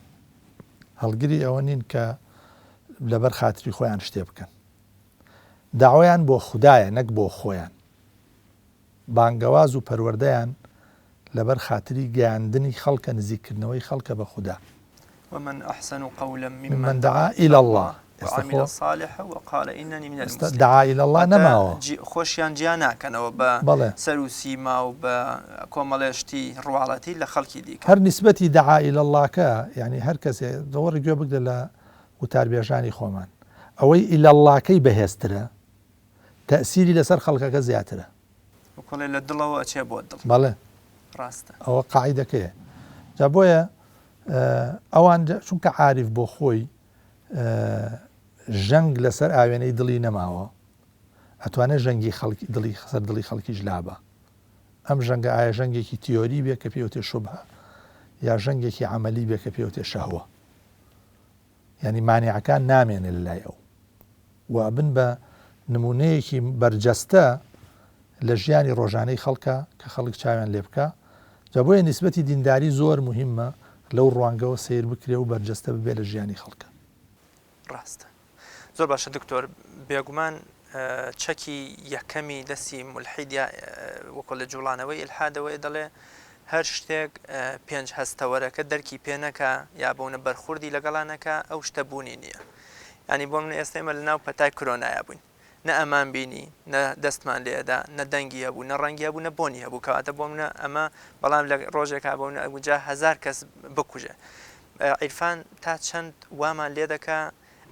هەڵگری ئەوە نین کە لەبەر خاتری خۆیان شتێ بکەن. داوایان بۆ خوددایە نەک بۆ خۆیان. بانگەواز و پەروەردەیان لەبەر خاتری گەیاندنی خەڵکە نزیکردنەوەی خەڵکە بە خودا. ومن أحسن قولا ممن دعا إلى الله وعمل صالحا وقال إنني من المسلمين. دعا إلى الله نەماوە خۆشیان جیا ناکەنەوە بە سەر و سیما و بە کۆمەڵێشتی ڕواڵەتی لە خەڵکی دیکە. هەر نیسبەتی دعا إلى اللهکە یعنی هەر کەسێ زۆر گوێ بگرە لە وتاربێژانی خۆمان ئەوەی إلى اللهکەی بەهێزترە تەسیری لەسەر خەڵکەکە زیاترە. وکڵێ لە دڵەوە ئەچێ بۆ دڵ. بەڵێ ڕاستە. ئەوە قاعیدەکەیە. جا بۆیە ئەوان چونکە عاریف بۆ خۆی ژەنگ لەسەر ئاوێنەی دڵی نەماوە ئەتوانێت ژەنگی دڵی خسەر دڵی خەڵکیش لابە. ئەم ژەنگە ئایا ژەنگێکی تیۆری بێ کە پێوتێ شوبهە یا ژەنگێکی عەمەلی بێ کە پێوتێ شەهوە. یعنی مانیعەکان نامێنێ لەلای ئەو و بن بە نمونەیەکی بەرجەستە لە ژیانی ڕۆژانەی خەڵکە کە خەڵک چاویان لێ بکە. جا بۆیە نیسبەتی دینداری زۆر مهمە لەو ڕوانگەوە سیر بکرێ و بەرجەستە ببێ لە ژیانی خەڵکە. ڕاستە. زۆر باشە دکتۆر. بێگومان چەکی یەکەمی دەستی مولحیدیا وەکو لە جوڵانەوەی ئیلحادەوەی دەڵێ هەر شتێک پێنج هەستەوەرەکە دەرکی پێنەکە یا بۆنە بەرخوردی لەگەڵانەکە ئەو شتە بوونی نییە. ینی بۆ من ئێستا ئێمە لە ناو پەتای کۆرۆنایە بووین، نە ئەمان بینی نە دەستمان لێدا نە دەنگی هەبوو نە ڕەنگی هەبوو نە بۆنی هەبوو کەواتە بۆ منە ئەمە بەڵام لە ڕۆژێکا بۆ منە ئەوجا 1000 کەس بکوژێ. عیرفان تا چەند وامان لێ دەکا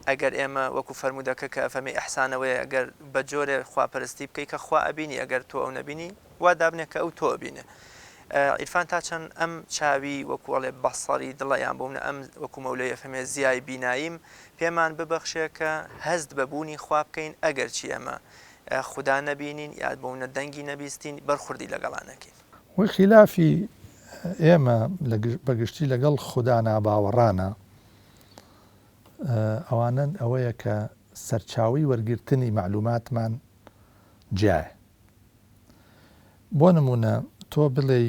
ئەگەر ئێمە وەکو فەرمودەکە کە ئەفەرمی ئەحسانەوەی ئەگەر بە جۆرێ خواپەرستی بکەی کە خوا ئەبینی ئەگەر تۆ ئەو نەبینی وا دابنێ کە ئەو تۆ ئەبینێ. عیرفان تا چەند ئەم چاوی وەکوڵێ بەسەری دڵیان بۆ منە ئەم وەکو مەولەی ئەفەرمێ زیای بیناییم پێمان ببەخشێ کە هەست بە بوونی خوا بکەین ئەگەر چی ئەمە خوددا نەبینین یاد بۆونە دەنگی نەبیستین بەرخوردی لەگەڵانەکەین. وی خلافی ئێمە بەگشتی لەگەڵ خوددا ناباوەڕانە ئەوانن ئەوەیە کە سەرچاوی وەرگرتنی معلوماتمان جایە. بۆ نمونە تۆ بڵێ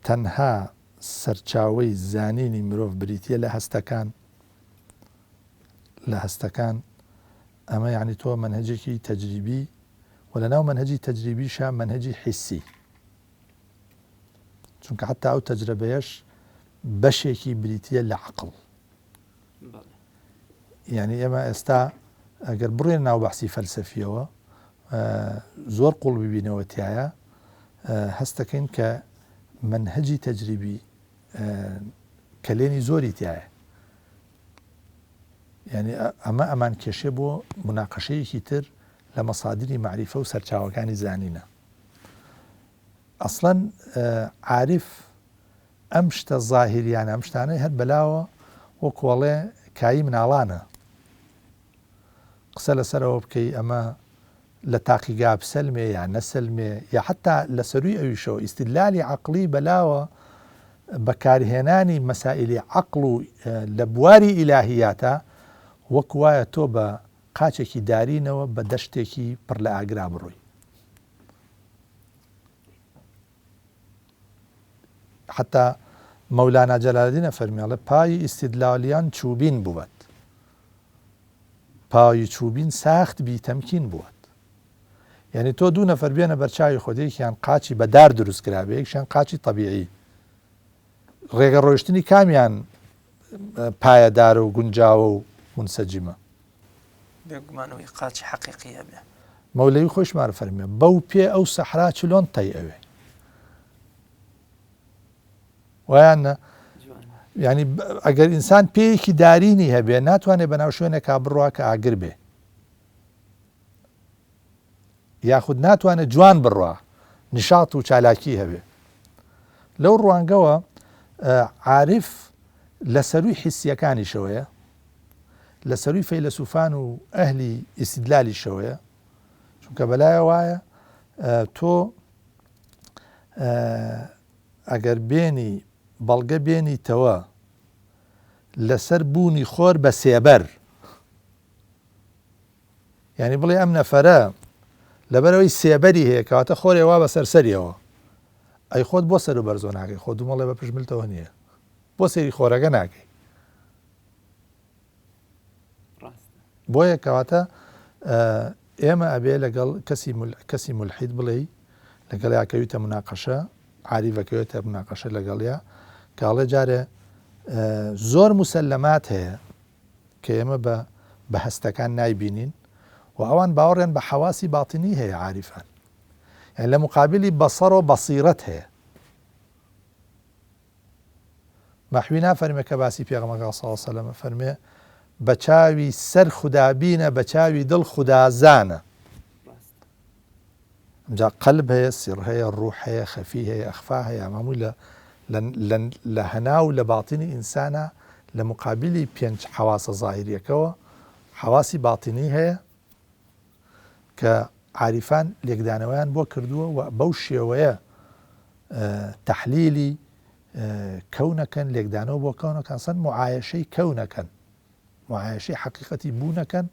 تەنها سەرچاوی زانینی مرۆڤ بریتە لە هەستەکان ئەمە یعنی تۆ منهجێکی تەجریبی و لەناو منهجی تەجریبیشە منهجی حیسی، چونکە حتا ئەو تەجربەیەش بەشێکی بریتە لە عەقڵ. یعنی ئێمە ئێستا ئەگەر بڕێن ناو بەحسی فەلسەفیەوە زۆر قوڵ ببینەوە تایە هەستەکەین کە منهجی تەجریبی کلێنی زۆری تایە. یعنی ئەمان کێشێ بۆ مناقەشەیەکی تر لە مەسادری معریفە و سەرچاوەکانی زانینە. ئەسڵەن عارف ئەم شتە زاهریانە ئەم شتانەی هەر بەلاوە وە کۆڵێ کایی مناڵانە قسە لەسەرەوە بکەی ئەمە لە تاقیگا بسەلمێ یا نەسەلمێ یا حتا لە سەروی ئەویشەوە ئیستیدلالی عەقڵی بەلاوە بەکارهێنانی مەسائلی عەقڵ و لە بواری ئیلاهیاتە وەک وایە تۆ بە قاچێکی دارینەوە بە دەشتێکی پڕ لە ئاگرا بڕۆی. حتا مەولانا جەلالەدینە فەرمیێڵێ پای ئیستیدلالیان چوبین بووەت، پای چوبین ساخت بی تەمکین بووەت. یعنی تۆ دوو نەفەر بێنە بەرچاوی خۆدەیەکیان قاچی بەدار دروست کرابێ یەکیان قاچی تەبیعی، ڕێگە ڕۆیشتنی کامیان پایەدارە و گونجاوە و منسەجیمە؟ بێگومانەوەی قاچی حەقیقیە بێ. مەولەوی خۆشمان فەرمیێ بەو پێ ئەو سەحرا چلۆن تەی ئەوێ وایانە. یعنی ئەگەر ئینسان پێیەکی دارینی هەبێ ناتوانێت بەناو شوێنێکا بڕوا کە ئاگر بێ، یاخود ناتوانێت جوان بڕوا نیشاط و چالاکی هەبێ. لەو ڕوانگەوە عارف لە سەروی حیسیەکانی شەوەیە، لە سەروی فەیلسوفان و ئەهلی ئیستیدلالی شەوەیە، چونکە بەلایە وایە تۆ ئەگەر بێنی بەڵگە بێنیتەوە لەسەر بوونی خۆر بە سێبەر، یعنی بڵێ ئەم نەفەرە لەبەرەوەی سێبەری هەیە کەواتە خۆرێ وا بە سەرسەریەوە، ئەی خۆت بۆ سەر و بەرزۆ ناکەی، خۆ دوومەڵێ بە پشملتەوە نییە، بۆ سێری خۆرەکە ناکەی. بۆیە کەواتە ئێمە ئەبێ لەگەڵ کەسی مولحید بڵێ لەگەڵ یاکەویتە مناقەشە عاریڤەکەوێتە مناقەشە لەگەڵیا کاڵێ جارێ زۆر مسلەمات هەیە کە ئێمە بە هەستەکان نایبینین و ئەوان باوەڕێن بە حەواسی باتینی هەیە عاریفان، یعنی لە مقابلی بەسەڕ و بەسیرەت هەیە. مەحوی نافەرمێ کە باسی پێغەمبەر صلی الله علیه و سلم فەرمێ بە چاوی سەر خودابینە بە چاوی دڵ خودازانە. ئەمجا قەلب هەیە، سر هەیە، ڕوح هەیە، خەفی هەیە، ئەخفا هەیە، هەمووی لە هەنا و لە باتینی ئینسانە لە مقابلی پێنج حەواسە زاهریەکەوە حەواسی باتینی هەیە کە عاریفان لێکدانەوەیان بۆ کردووە و بەو شێوەیە تەحلیلی کەونەکەن، لێکدانەوە بۆ کەونەکەن، سەن معایەشەی کەونەکەن، معایەشەی حەقیقەتی بوونەکەن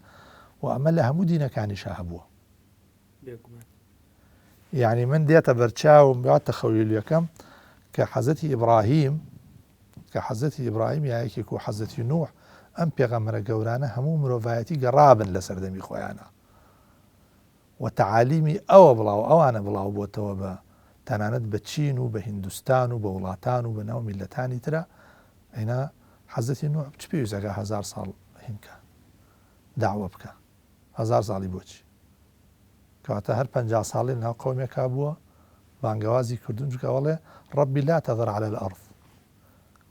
و ئەمە لە هەموو دینەکانیشا هەبووە. یعنی من دێتە بەرچاوم باتە خەویلیەکەم کە حەزەتی ئیبراهیم یایەکێک و حەزەتی نوح ئەم پێغەمبەرە گەورانە هەموو مرۆڤایەتی گەڕابن لە سەردەمی خۆیانە و تەعالیمی ئەوە بڵاو ئەوانە بڵاو بۆتەوە بە تەنانەت بە چین و بە هیندوستان و بە وڵاتان و بە ناو میلەتانی ترە. ئەینا حەزەتی نوح چ پێویستەکە 1000 ساڵ هینکە داوە بکە، 1000 ساڵی بۆچی؟ کەواتە هەر 50 ساڵی ناو قەومێکا بووە بانگەوازی کردون چکەوەڵێ ڕەبی لا تەذەر عەلە الأرض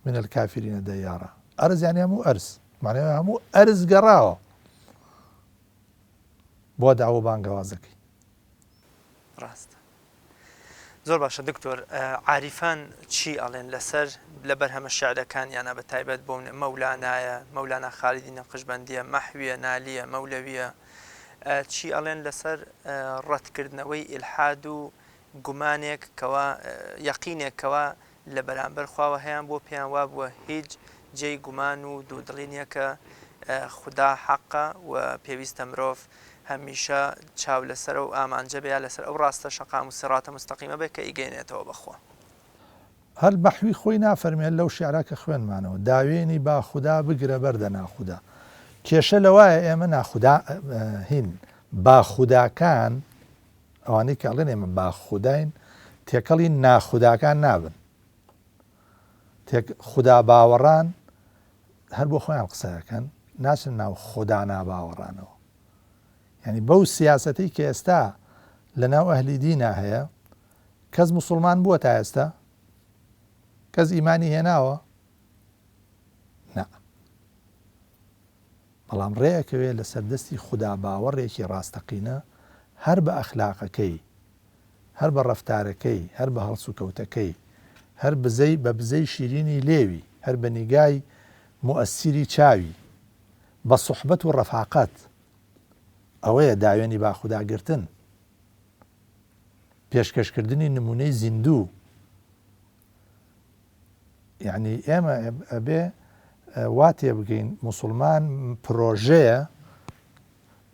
من الكافرین دەیارە. ئەرز یعنی هەموو ئەرز، معنەوە هەموو ئەرز گەڕاوە بۆ داوە بانگەوازەکەی. ڕاستە. زۆر باشە دکتۆر، عاریفان چی ئەڵێن لەسەر لەبەر هەمە شیعرەکان یانە بە تایبەت بۆ مەولانایە، مەولانا خالیدی نەقشبەندیە، مەحویە، نالیە، مەولەویە، چی ئەڵێن لەسەر ڕەتکردنەوەی ئیلحاد و گومانێک کەوا یەقینێکەوە لە بەرامبەر خواوە هەیەیان بۆ پێیان وا بووە هیچ جێی گومان و دوودڵی نییە کە خوددا حەقە و پێویستە مرۆڤ هەمیشە چاو لەسەر و ئامانجە بێ لەسەر ئەو ڕاستە شەقام و سڕاتە مستەقیمە بێت کە ئیگەێنێتەوە بەخۆ. هەر بەحوی خۆی نافەرمێن لەو شیعرا کە خوێنمانەوە داوێنی با خوددا بگرە بەردە ناخوددا. کێشە لەوایە ئێمە ناخوددا هین با خودداکان ئەوانەی کەڵێن ئێمە با خودداین تێکەڵی ناخودداکان نابن. خوددا باوەڕان هەر بۆ خۆیان قسەکەن ناچن ناو خوددا ناباوەڕانەوە. یعنی بەو سیاسەتی کە ئێستا لە ناو ئەهلی دینا هەیە کەس موسڵمان بووە تا ئێستا کەس ئیمانی هێناوە نا بەڵام ڕێیەکەوێت لە سەردەستی خوددا باوەڕێکی ڕاستەقینە هەر بە ئەخلاقەکەی هەر بە ڕەفتارەکەی هەر بە هەڵس و کەوتەکەی هەر بە بزەی شیرینی لێوی هەر بە نیگای مؤەسیری چاوی بە سوحبەت و ڕەفاقەت ئەوەیە داوێنی با خودداگرتن پێشکەشکردنی نمونەی زیندوو. یعنی ئێمە ئەبێ وا تێ بگەین موسڵمان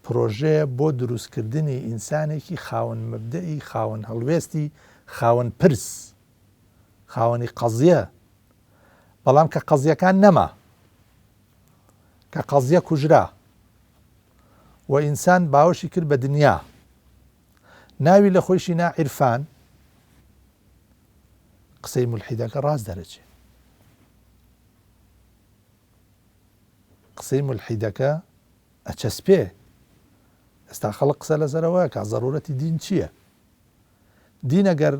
پرۆژەیە بۆ دروستکردنی ئینسانێکی خاوەن مەبدەئی خاوەن هەڵوێستی خاوەن پرس خاوەنی قەزیە بەڵام کە قەزیەکان نەما کە قەزیە کوژرا و ئینسان باوەشی کرد بە دنیا ناوی لە خۆیشی نا عیرفان قسەی مولحیدەکە ڕاست دەرەچێ. قسەی مولحیدەکە ئەچەسپێ. ئێستا خەڵک قسە لەسەرەوەیە کە زەڕورەتی دین چییە؟ دین ئەگەر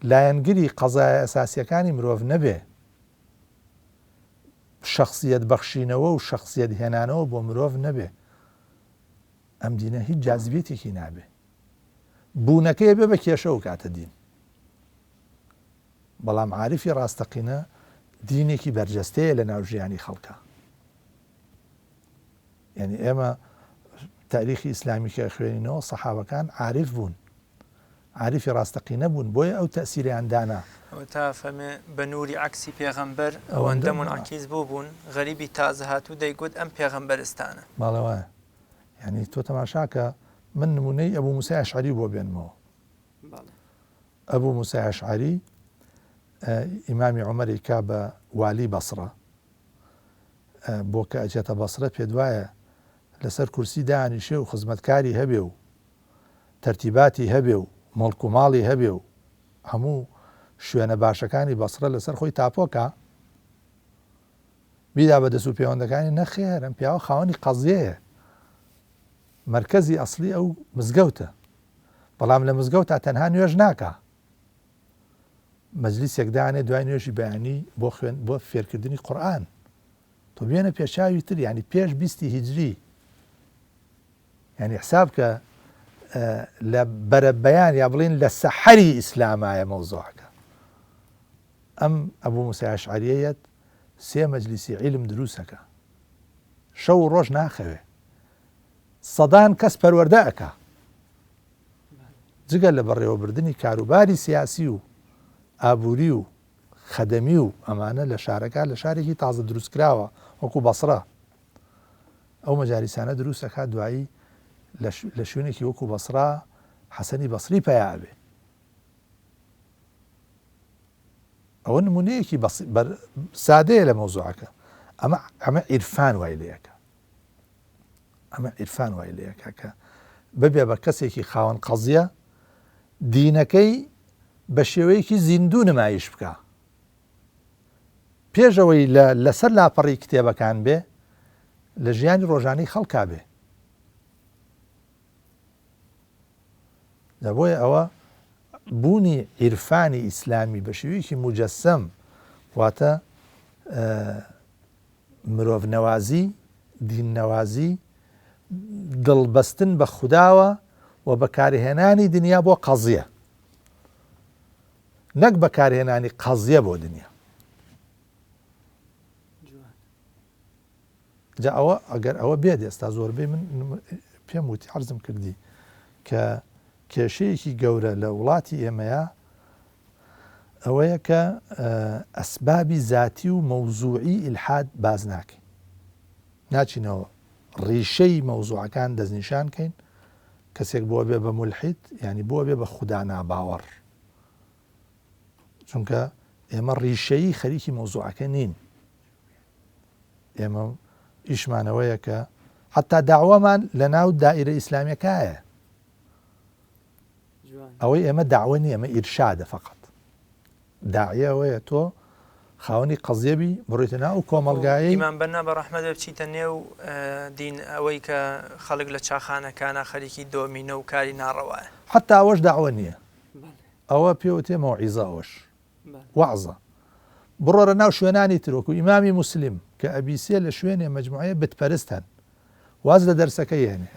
لایەنگری قەزایە ئەساسیەکانی مرۆڤ نەبێ شخصیت بەخشینەوە و شخصیت هێنانەوە بۆ مرۆڤ نەبێ ئەم دینە هیچ جاذبێتێکی نابێ. بوونەکەی بێ بە کێشە و کاتە دین. بەڵام عاریفی ڕاستەقینە دینێکی بەرجەستەیە لە ناو ژیانی خەڵکە. یعنی ئێمە تاریخی ئیسلامی کە خوێنینەوە سەحابەکان عاریف بوون عاریفی ڕاستەقینە بوون بۆیە ئەو تەسیریان دانا تا فەرمێ بە نووری عەکسی پێغەمبەر ئەوەندە منعەکیز بوون غەریبی تازە هاتوو دەیگوت ئەم پێغەمبەرستانە. باڵەوایە یعنی تۆ تەماشاکە من نمونەی ئەبوو موسای ئەشعەری بۆ بێنمەوە. ئەبوو موسای ئەشعەری ئیمامی عومەری کا بە والی بەسڕە بۆ کە ئەچێتە بەسرە پێ دوایە لەسەر کورسی دانیشێ و خزمەتکاری هەبێ و تەرتیباتی هەبێ و مڵک و ماڵی هەبێ و هەموو شوێنە باشەکانی بەسرە لەسەر خۆی تاپۆکە بیدا بە دەست و پەیوەندەکانی نەخێر ئەم پیاوە خاوەنی قەزیەیە مەرکەزی ئەسڵی ئەو مزگەوتە بەڵام لە مزگەوتە تەنها نوێژ ناکە مەجلیسێک دانێ دوای نوێژی بەیانی بۆ فێرکردنی قورئان تۆ بێنە پێشاوی تر ینی پێش 20 هیجری ینی حساب کە لە بەرە بەیان یا بڵین لە سەحەری ئیسلامایە مەوزوعەکە. ئەم ئەبوو موسای ئەشعەریەت 3 مەجلیسی عیلم دروستەکە شەو و ڕۆژ ناخەوێ سەدان کەس پەروەردە ئەکا جگە لە بەڕێوەبردننی کاروباری سیاسی و ئابووری و خەدەمی و ئەمانە لە شارەکە لە شارێکی تازە دروستکراوە وەکو بەسڕە ئەو مەجالیسانە دروستەکە دوایی لە شوێنێکی وەکو بەسڕا حەسەنی بەسری پەیابێ. ئەوە نمونەیەکی سادەیە لە مەوزوعەکە ئەمە عیرفان وای لەیەکە ئەمە عیرفان وای لەیەکە کە ببێ بە کەسێکی خاوەن قەزیە دینەکەی بە شێوەیەکی زیندوو نمایش بکە پێشەوەی لەسەر لاپەڕی کتێبەکان بێ لە ژیانی ڕۆژانەی خەڵکا بێ. دەبۆیە ئەوە بوونی عیرفانی ئیسلامی بە شێوەیەکی موجەسەم واتە مرۆڤ نەوازی دین نەوازی دڵبەستن بە خودداوە و بەکارهێنانی دنیا بۆ قەزیە نەک بەکارهێنانی قەزیە بۆ دنیا. جا ئەوە ئەگەر ئەوە بێت ئێستا زۆربەی من پێم وتی عەرزم کردی کە کێشەیەکی گەورە لە وڵاتی ئێمەیە ئەوەیە کە ئەسبابی زاتی و مەوزوعی ئیلحاد باز ناکەین ناچینەوە ڕیشەی مەوزوعەکان دەستنیشان کەین کەسێک بۆ بێ بە مولحید ینی بۆ بێ بە خودا ناباوەڕ چونکە ئێمە ڕیشەی خەریکی مەوزوعەکە نین ئێمە ئیشمانەوەیە کە حتا داوامان لە ناو دائیرە ئیسلامیەکایە ئەوەی ئێمە داوە نیە ئەمە ئیرشادە فقط داعیە ئەوەیە تۆ خاوەنی قەزیەبی بڕۆیتە ناو کۆمەڵگایە ئیمان بەرنا بە ڕەحمەت بچیتە نێو دین ئەوەی کە خەڵک لە چاخانەکانە خەریکی دۆمینە و کاری ناڕەوایە حتا ئەوەش داوە نییە ئەوە پێوتێ مەوعیزە ئەوەش وعزە بڕۆرە ناو شوێنانی ترۆکو ئیمامی موسلیم کە ئەبیسێ لە شوێنێ مەجموعەیە بتپەرستن واز لە دەرسەکەی هێنێ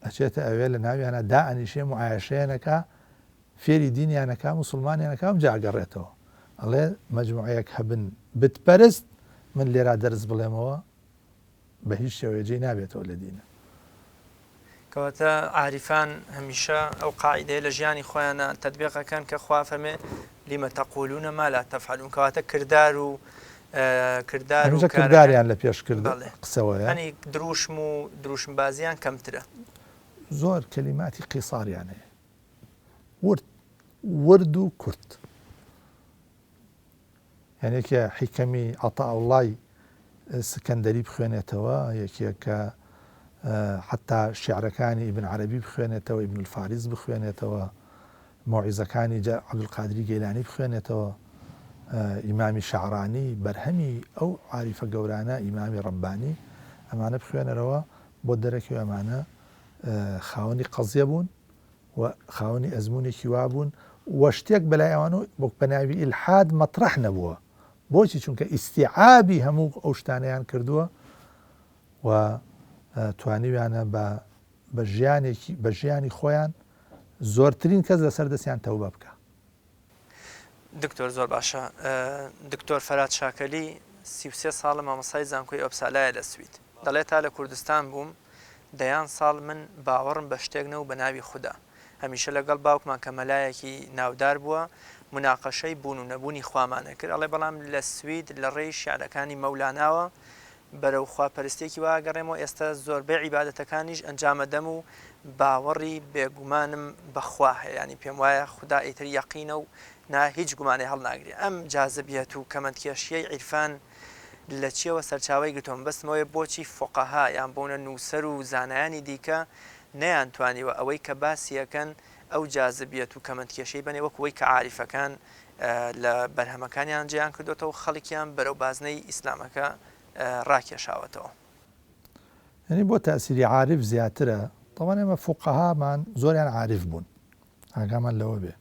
ئەچێتە ئەوێ لە ناویانە دائەنیشێ معایشەیەنەکە فێری دینیانەکە موسڵمانیانەکە جاگەڕێتەوە ئەڵێ مەجموعەیەک هەبن بتپەرست من لێرا دەرز بڵێمەوە بە هیچ شێوەیەجێ نابێتەوە لە دینە کەواتە عاریفان هەمیشە ئەو قاعیدەیە لە ژیانی خۆیانە تەطبیقەکەن کە خوا فەرمێ لیمە تەقولونە ما لا تەفعلون کەواتە کرداریان لە پێش کرد قسەوەیە ئەنی دروشم و دروشم بازیان کەمترە زۆر کەلیماتی قیساریان هەیە ورد و کورت یانێکە حیکەمی عەتاءوڵڵای سکەندەری بخوێنێتەوە یەکێکە حتا شیعرەکانی ئیبن عەرەبی بخوێنێتەوە ئیبن الفاریز بخوێنێتەوە مۆعیزەکانی عەبدولقادری گەیلانی بخوێنێتەوە ئیمامی شەعرانی بەرهەمی ئەو عاریفە گەورانە ئیمامی ڕەبانی ئەمانە بخوێنەرەوە بۆ دەرەکەوێ ئەمانە خاوەنی قەزیە بوون و خاوەنی ئەزمونێکی وا بوون وە شتێک بەلای ئەوانە بۆ بەناوی ئیلحاد مەطرح نەبووە بۆچی چونکە ئیستیعابی هەموو ئەو شتانەیان کردووە و توانیویانە بە ژیانی خۆیان زۆرترین کەس لەسەر دەستیان تەوبە بکە. دکتۆر زۆر باشە. دکتۆر فەرات شاکەلی 33 ساڵە مامۆستای زانکۆی ئۆپسالایە لە سوید دەڵێت تا لە کوردستان بووم دەیان ساڵ من باوەڕم بە شتێک نەو بە ناوی خوددا هەمیشە لەگەڵ باوکمان کە مەلایەکی ناودار بووە مناقەشەی بوون و نەبوونی خوامانە کرد ئەڵێ بەڵام لە سوید لە ڕێی شیعرەکانی مەولاناوە بەرەو خواپەرستێکی واگەڕێمەوە ئێستا زۆربەی عیبادەتەکانیش ئەنجامەدەم و باوەڕی بێگومانم بەخوا هەیە ینی پێم وایە خوددا ئیتر یەقینە و هیچ گومانەی هەڵناگرێ ئەم جاذبیەت و کەمەندکێشیەی عیرفان لە چیەوە سەرچاوی گرتوم بەستمەوەی بۆچی فۆقەها یان بۆنە نووسەر و زانایانی دیکە نەیانتوانیوە ئەوەی کە باسیەکەن ئەو جاذبیەت و کەمەندکێشەی بنێ وەکوەوەی کە عاریفەکان لە بەرهەمەکانیان جیان کردوێتەوە خەڵکیان بەرەو بازنەی ئیسلامەکە ڕاکێشاوەتەوە. یعنی بۆ تاسیری عارف زیاترە طبعاً ئێمە فوقەهامان زۆریان عارف بوون ئاگامان لەوە بێ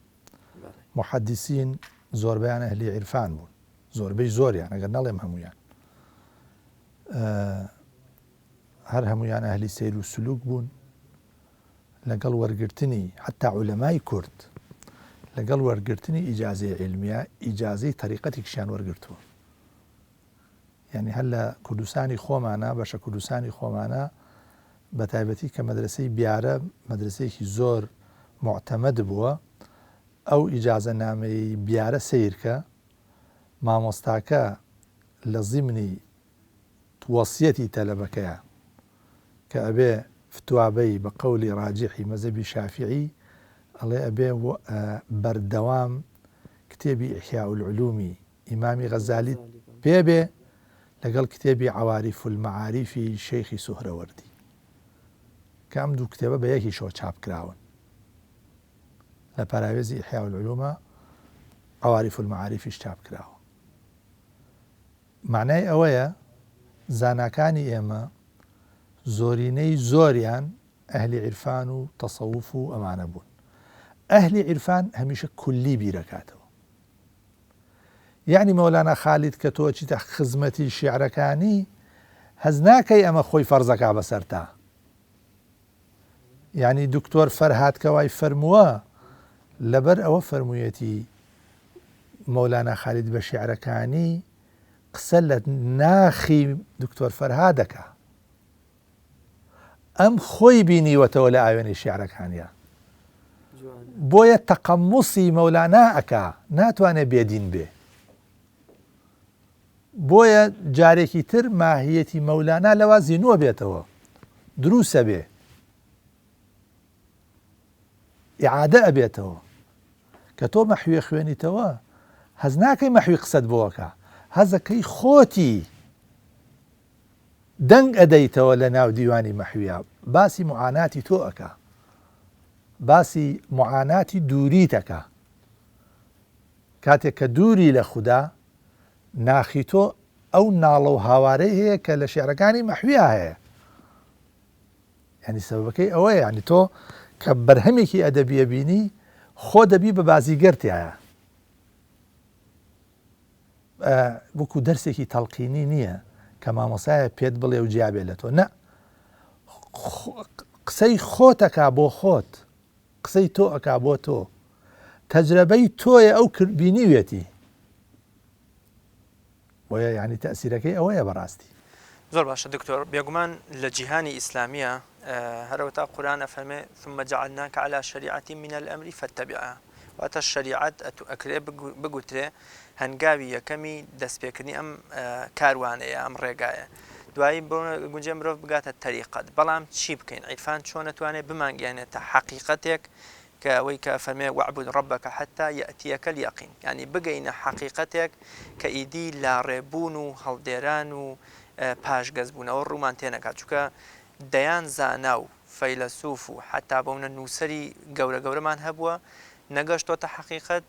محەدیسین زۆربەیان ئەهلی عیرفان بوون زۆربەی زۆریان ئەگەر نەڵێم هەمویان هەر هەمویان ئەهلی سەیر و سلوک بوون لەگەڵ وەرگرتنی حتا عولەمای کورد لەگەڵ وەرگرتنی ئیجازەی عیلمیە ئیجازەی تەریقەتێکیشیان وەرگرتووە یعنی هەر لە کوردستانی خۆمانە بەشە کوردستانی خۆمانە بە تایبەتی کە مەدرسەی بیارە مەدرسەیەکی زۆر معتەمەد بووە ئەو ئیجازە نامەی بیارە سیرکە مامۆستاکە لە زیمنی وەسیەتی تەلەبەکەیە کە ئەبێ فتوابەی بە قەولی ڕاجحی مەذهبی شافعی ئەڵێ ئەبێ بەردەوام کتێبی ئیحیاء العلومی ئیمامی غەزالی پێبێ لەگەڵ کتێبی عەواریف المەعاریفی شەیخی سوهرەوەردی کە ئەم دوو کتێبە بە یەکیشەوە چاپ کراون لە پاراوێزی ئیحیاء العلومە عەواریف المەعاریفیش چاپ کراوە. معنای ئەوەیە زاناکانی ئێمە زۆرینەی زۆریان ئەهلی عیرفان و تەسەووف و ئەمانە بوون. ئەهلی عیرفان هەمیشە کولی بیرەکاتەوە یعنی مەولانا خالید کە تۆ چیتە خزمەتی شیعرەکانی هەز ناکەی ئەمە خۆی فەرزەکا بەسەر تا یعنی دکتۆر فەرهاد کەوای فەرمووە لەبەر ئەوە فەرموویەتی مەولانا خالید بە شیعرەکانی قسە لە ناخی دکتۆر فەرهادەکە ئەم خۆی بینیوەتەوە لە ئاوێنەی شیعرەکانیە بۆیە تەقەمموسی مەولانە ئەکا ناتوانێت بێدین بێ بۆیە جارێکی تر ماهیەتی مەولانە لەوە زیینووە بێتەوە دروسە بێ ئیعادە ئەبێتەوە کە تۆ مەحوێ خوێنیتەوە هەز ناکەی مەحوی قسەت بۆەکە هەزەکەی خۆتی دەنگ ئەدەیتەوە لە ناو دیوانی مەحویە باسی معاناتی تۆ ئەکا باسی معاناتی دووریتەکە کاتێک کە دووری لە خوددا ناخی تۆ ئەو ناڵە و هاوارەی هەیە کە لە شێعرەکانی مەحویە هەیە ینی سەبەکەی ئەوەیە ینی تۆ کە بەرهەمێکی ئەدەبیە بینی خۆ دەبی بە بازیگەرتیایە وەکو دەرسێکی تەڵقینی نییە کە مامۆسایە پێت بڵێ و جیابێ لە تۆ نە قسەی خۆتەکا بۆ خۆت قسەی تۆ ئەکا بۆ تۆ تەجربەی تۆیە ئەو بینیوێتی بۆیە یعنی تەسیرەکەی ئەوەیە بەڕاستی زۆر باشە دکتۆر بێگومان لە جیهانی ئیسلامیە هەروەتا قورآن ئەفەرمێ ثم جعلناك على شريعة من الأمر فاتبعها واتە شریعەت ئەکرێ بگوترێ هەنگاوی یەکەمی دەستپێکردنی ئەم کاروانەیە ئەم ڕێگایە دوایی گونجێ مرۆڤ بگاتە تەریقەت بەڵام چی بکەین عیرفان چۆن نەتوانێت بمانگیانێتە حەقیقەتێک کە ئەوەی کە فەرمێ وەعبود ڕەبەکە حەتا یەئتیەکە اليەقین ینی بگەینە حەقیقەتێک کە ئیدی لاڕێبوون و هەڵدێران و پاشگەزبوونەوە ڕوومان تێنەکات چونکە دەیان زانا و فەیلسوف و حتا بەونە نووسری گەورە گەورەمان هەبووە نەگەشتۆتە حەقیقەت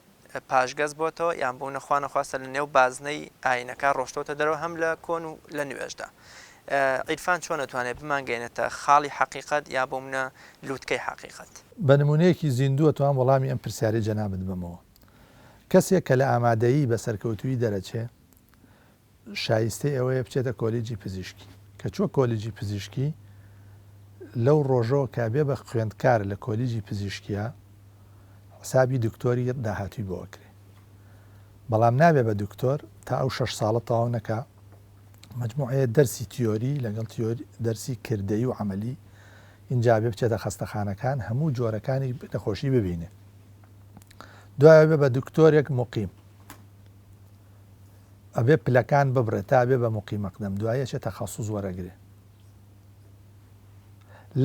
پاشگەز بۆتەوە یان بۆ نەخواانەخواستە لە نێو بازنەی ئاینەکە ڕۆشتۆتە دەرەوە هەم لە کۆن و لە نوێژدا عیرفان چۆن نەتوانێت بمانگەێنێتە خاڵی حەقیقەت یا بۆ منە لووتکەی حەقیقەت بە نمونەیەکی زیندووە توان وەڵامی ئەم پرسیاری جەنابەت بمەوە کەسێک کە لە ئامادەیی بە سەرکەوتوی دەرەچێ شایستەی ئەوەیە بچێتە کۆلیجی پزیشکی کە چوە کۆلیجی پزیشکی لەو ڕۆژەوە کابێ بە خوێندکار لە کۆلیجی پزیشکیە حسابی دکتۆری داهاتوی بۆکرێ بەڵام نابێ بە دکتۆر تا ئەو 6 ساڵە تەواو نەکا مجموعەیە دەرسی تیۆری لەگەڵ دەرسی کردەی و عملی اینجا بێ بچێتە خەستەخانەکان هەموو جۆرەکانی نەخۆشی ببینێ دوایە بێ بە دکتۆرێک مقیم ئەبێ پلەکان ببڕێت تا بێ بە مقیمەقدەم دوایە چێت تەخەسوس وەرەگرێ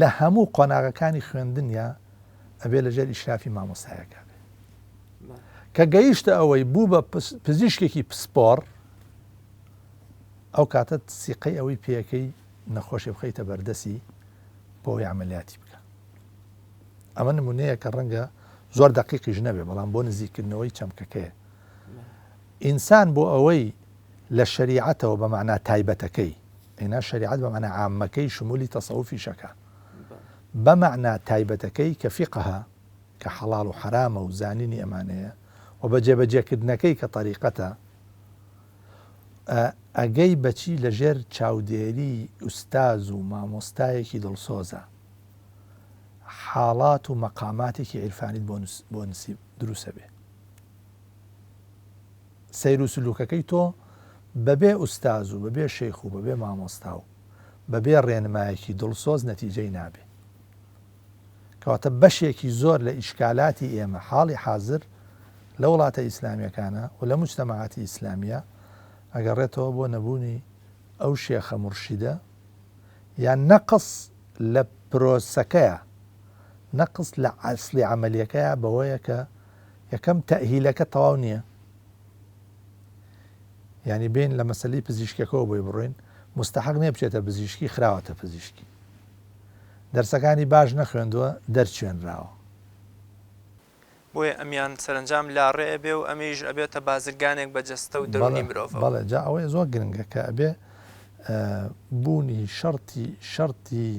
لە هەموو قۆناغەکانی خوێندنیا ئەبێ لەژێر ئیشرافی مامۆستایەکە بێ کە گەیشتە ئەوەی بوو بە پزیشکێکی پسپۆڕ ئەو کاتە سیقەی ئەوەی پێەکەی نەخۆشی بخەیتە بەردەسی بۆ ئەوی عملیاتی بکە ئەمە نمونەیە کە ڕەنگە زۆر دەقیقیش نەبێ بەڵام بۆ نزیکردنەوەی چەمکەکەیە ئینسان بۆ ئەوەی لە شریعەتەوە بە معنای تایبەتەکەی ئینا شریعەت بە معنای عامەکەی شمولی تەسەوفی شەکە بە معنای تایبەتەکەی کە فیقەها کە حەڵاڵ و حرامە و زانینی ئەمانەیە و بە جێبەجێکردنەکەی کە طریقەتە ئەگەی بەچی لەژێر چاودێری ئوستاز و مامۆستایەکی دڵسۆزە حاڵات و مەقاماتێکی عیرفانیت بۆ نسیب دروسە بێ سەیر و سلوکەکەی تۆ بەبێ ئوستاز و بەبێ شەیخ و بەبێ مامۆستا و بەبێ ڕێنمایەکی دڵسۆز نەتیجەی نابێ کەواتە بەشێکی زۆر لە ئیشکالاتی ئێمە حاڵی حازر لە وڵاتە ئیسلامیەکانە و لە موجتەمەعاتی ئیسلامیە ئەگەڕێتەوە بۆ نەبوونی ئەو شێخە مرشیدە یان نەقص لە پرۆسەکەیە نەقص لە ئەسلی عەمەلیەکەیە بەوەیە کە یەکەم تەئهیلەکە تەواو نییە ینی بین لە مەسەلەی پزیشکەکەەوە بۆی بڕۆین مستحق نییە بچێتە پزیشکی خراوەتە پزیشکی دەرسەکانی باش نەخوێندووە دەرچێنراوە بۆیە ئەمیان سەرنجام لاڕێ بێ و ئەمیش ئەبێتە بازرگانێک بەجەستە و دەرونی مرۆڤ بەڵێ جا ئەوەیە زۆر گرنگە کە ئەبێ بوونی شەرتی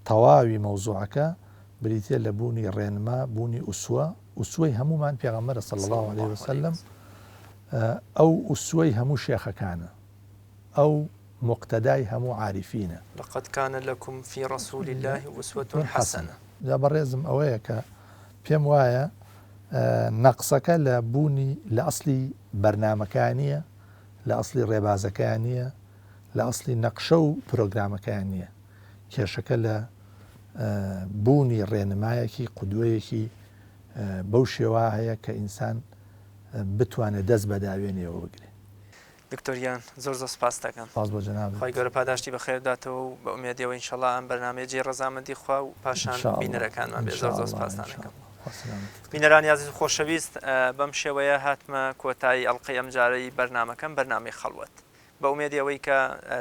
تەواوی مەوزوعەکە بریتێ لە بوونی ڕێنما بوونی ئوسوەی هەمومان پێغەمبەرە صلی الله عليه وسلم ئەو ئوسوەی هەموو شێخەکانە ئەو مقتەدای هەموو عارفینە لقد كان لكم في رسول الله أسوة حسنة جا بەڕێزم ئەوەیە کە پێم وایە نەقسەکە لە بوونی لە ئەسلی بەرنامەکانیە لە ئەسلی ڕێبازەکانیە لە ئەسلی نەقشە و پرۆگرامەکان نییە کێشەکە لە بوونی ڕێنمایەکی قودوەیەکی بەو شێوە هەیە کە ئینسان بتوانێت دەست بە داوێنێەوە بگرێت. دکتۆریان زۆر سپاس دەکەم. سپاس بۆ جەناب. خی گەورە پاداشتی بەخێرداتەوە و بە ئومێدیەوە ئینشەڵا ئەم بەرنامەیەکی ڕەزامەندی خوا و پاشان بینەرەکانمان بێ. زۆر سپاسان دەکەم. بینەرانی عزیز و خۆشەویست، بەم شێوەیە هاتمە کۆتایی ئەڵقەی ئەم جارەی بەرنامەکەم، بەرنامەی خەڵوەت. بە ئومێدیەوەی کە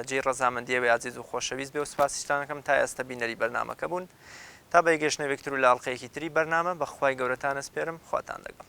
جێی ڕەزامەندیەوەی عزیز و خۆشەویست بێ و سپاسیشتانەکەم تا ئێستا بینەری بەرنامەکە بوون. تا بەیگەشتنەوەی تر و لە ئەڵقەیەکی تری بەرنامە بەخوای گەورەتان ئەسپێرم، خواتان دەگەم.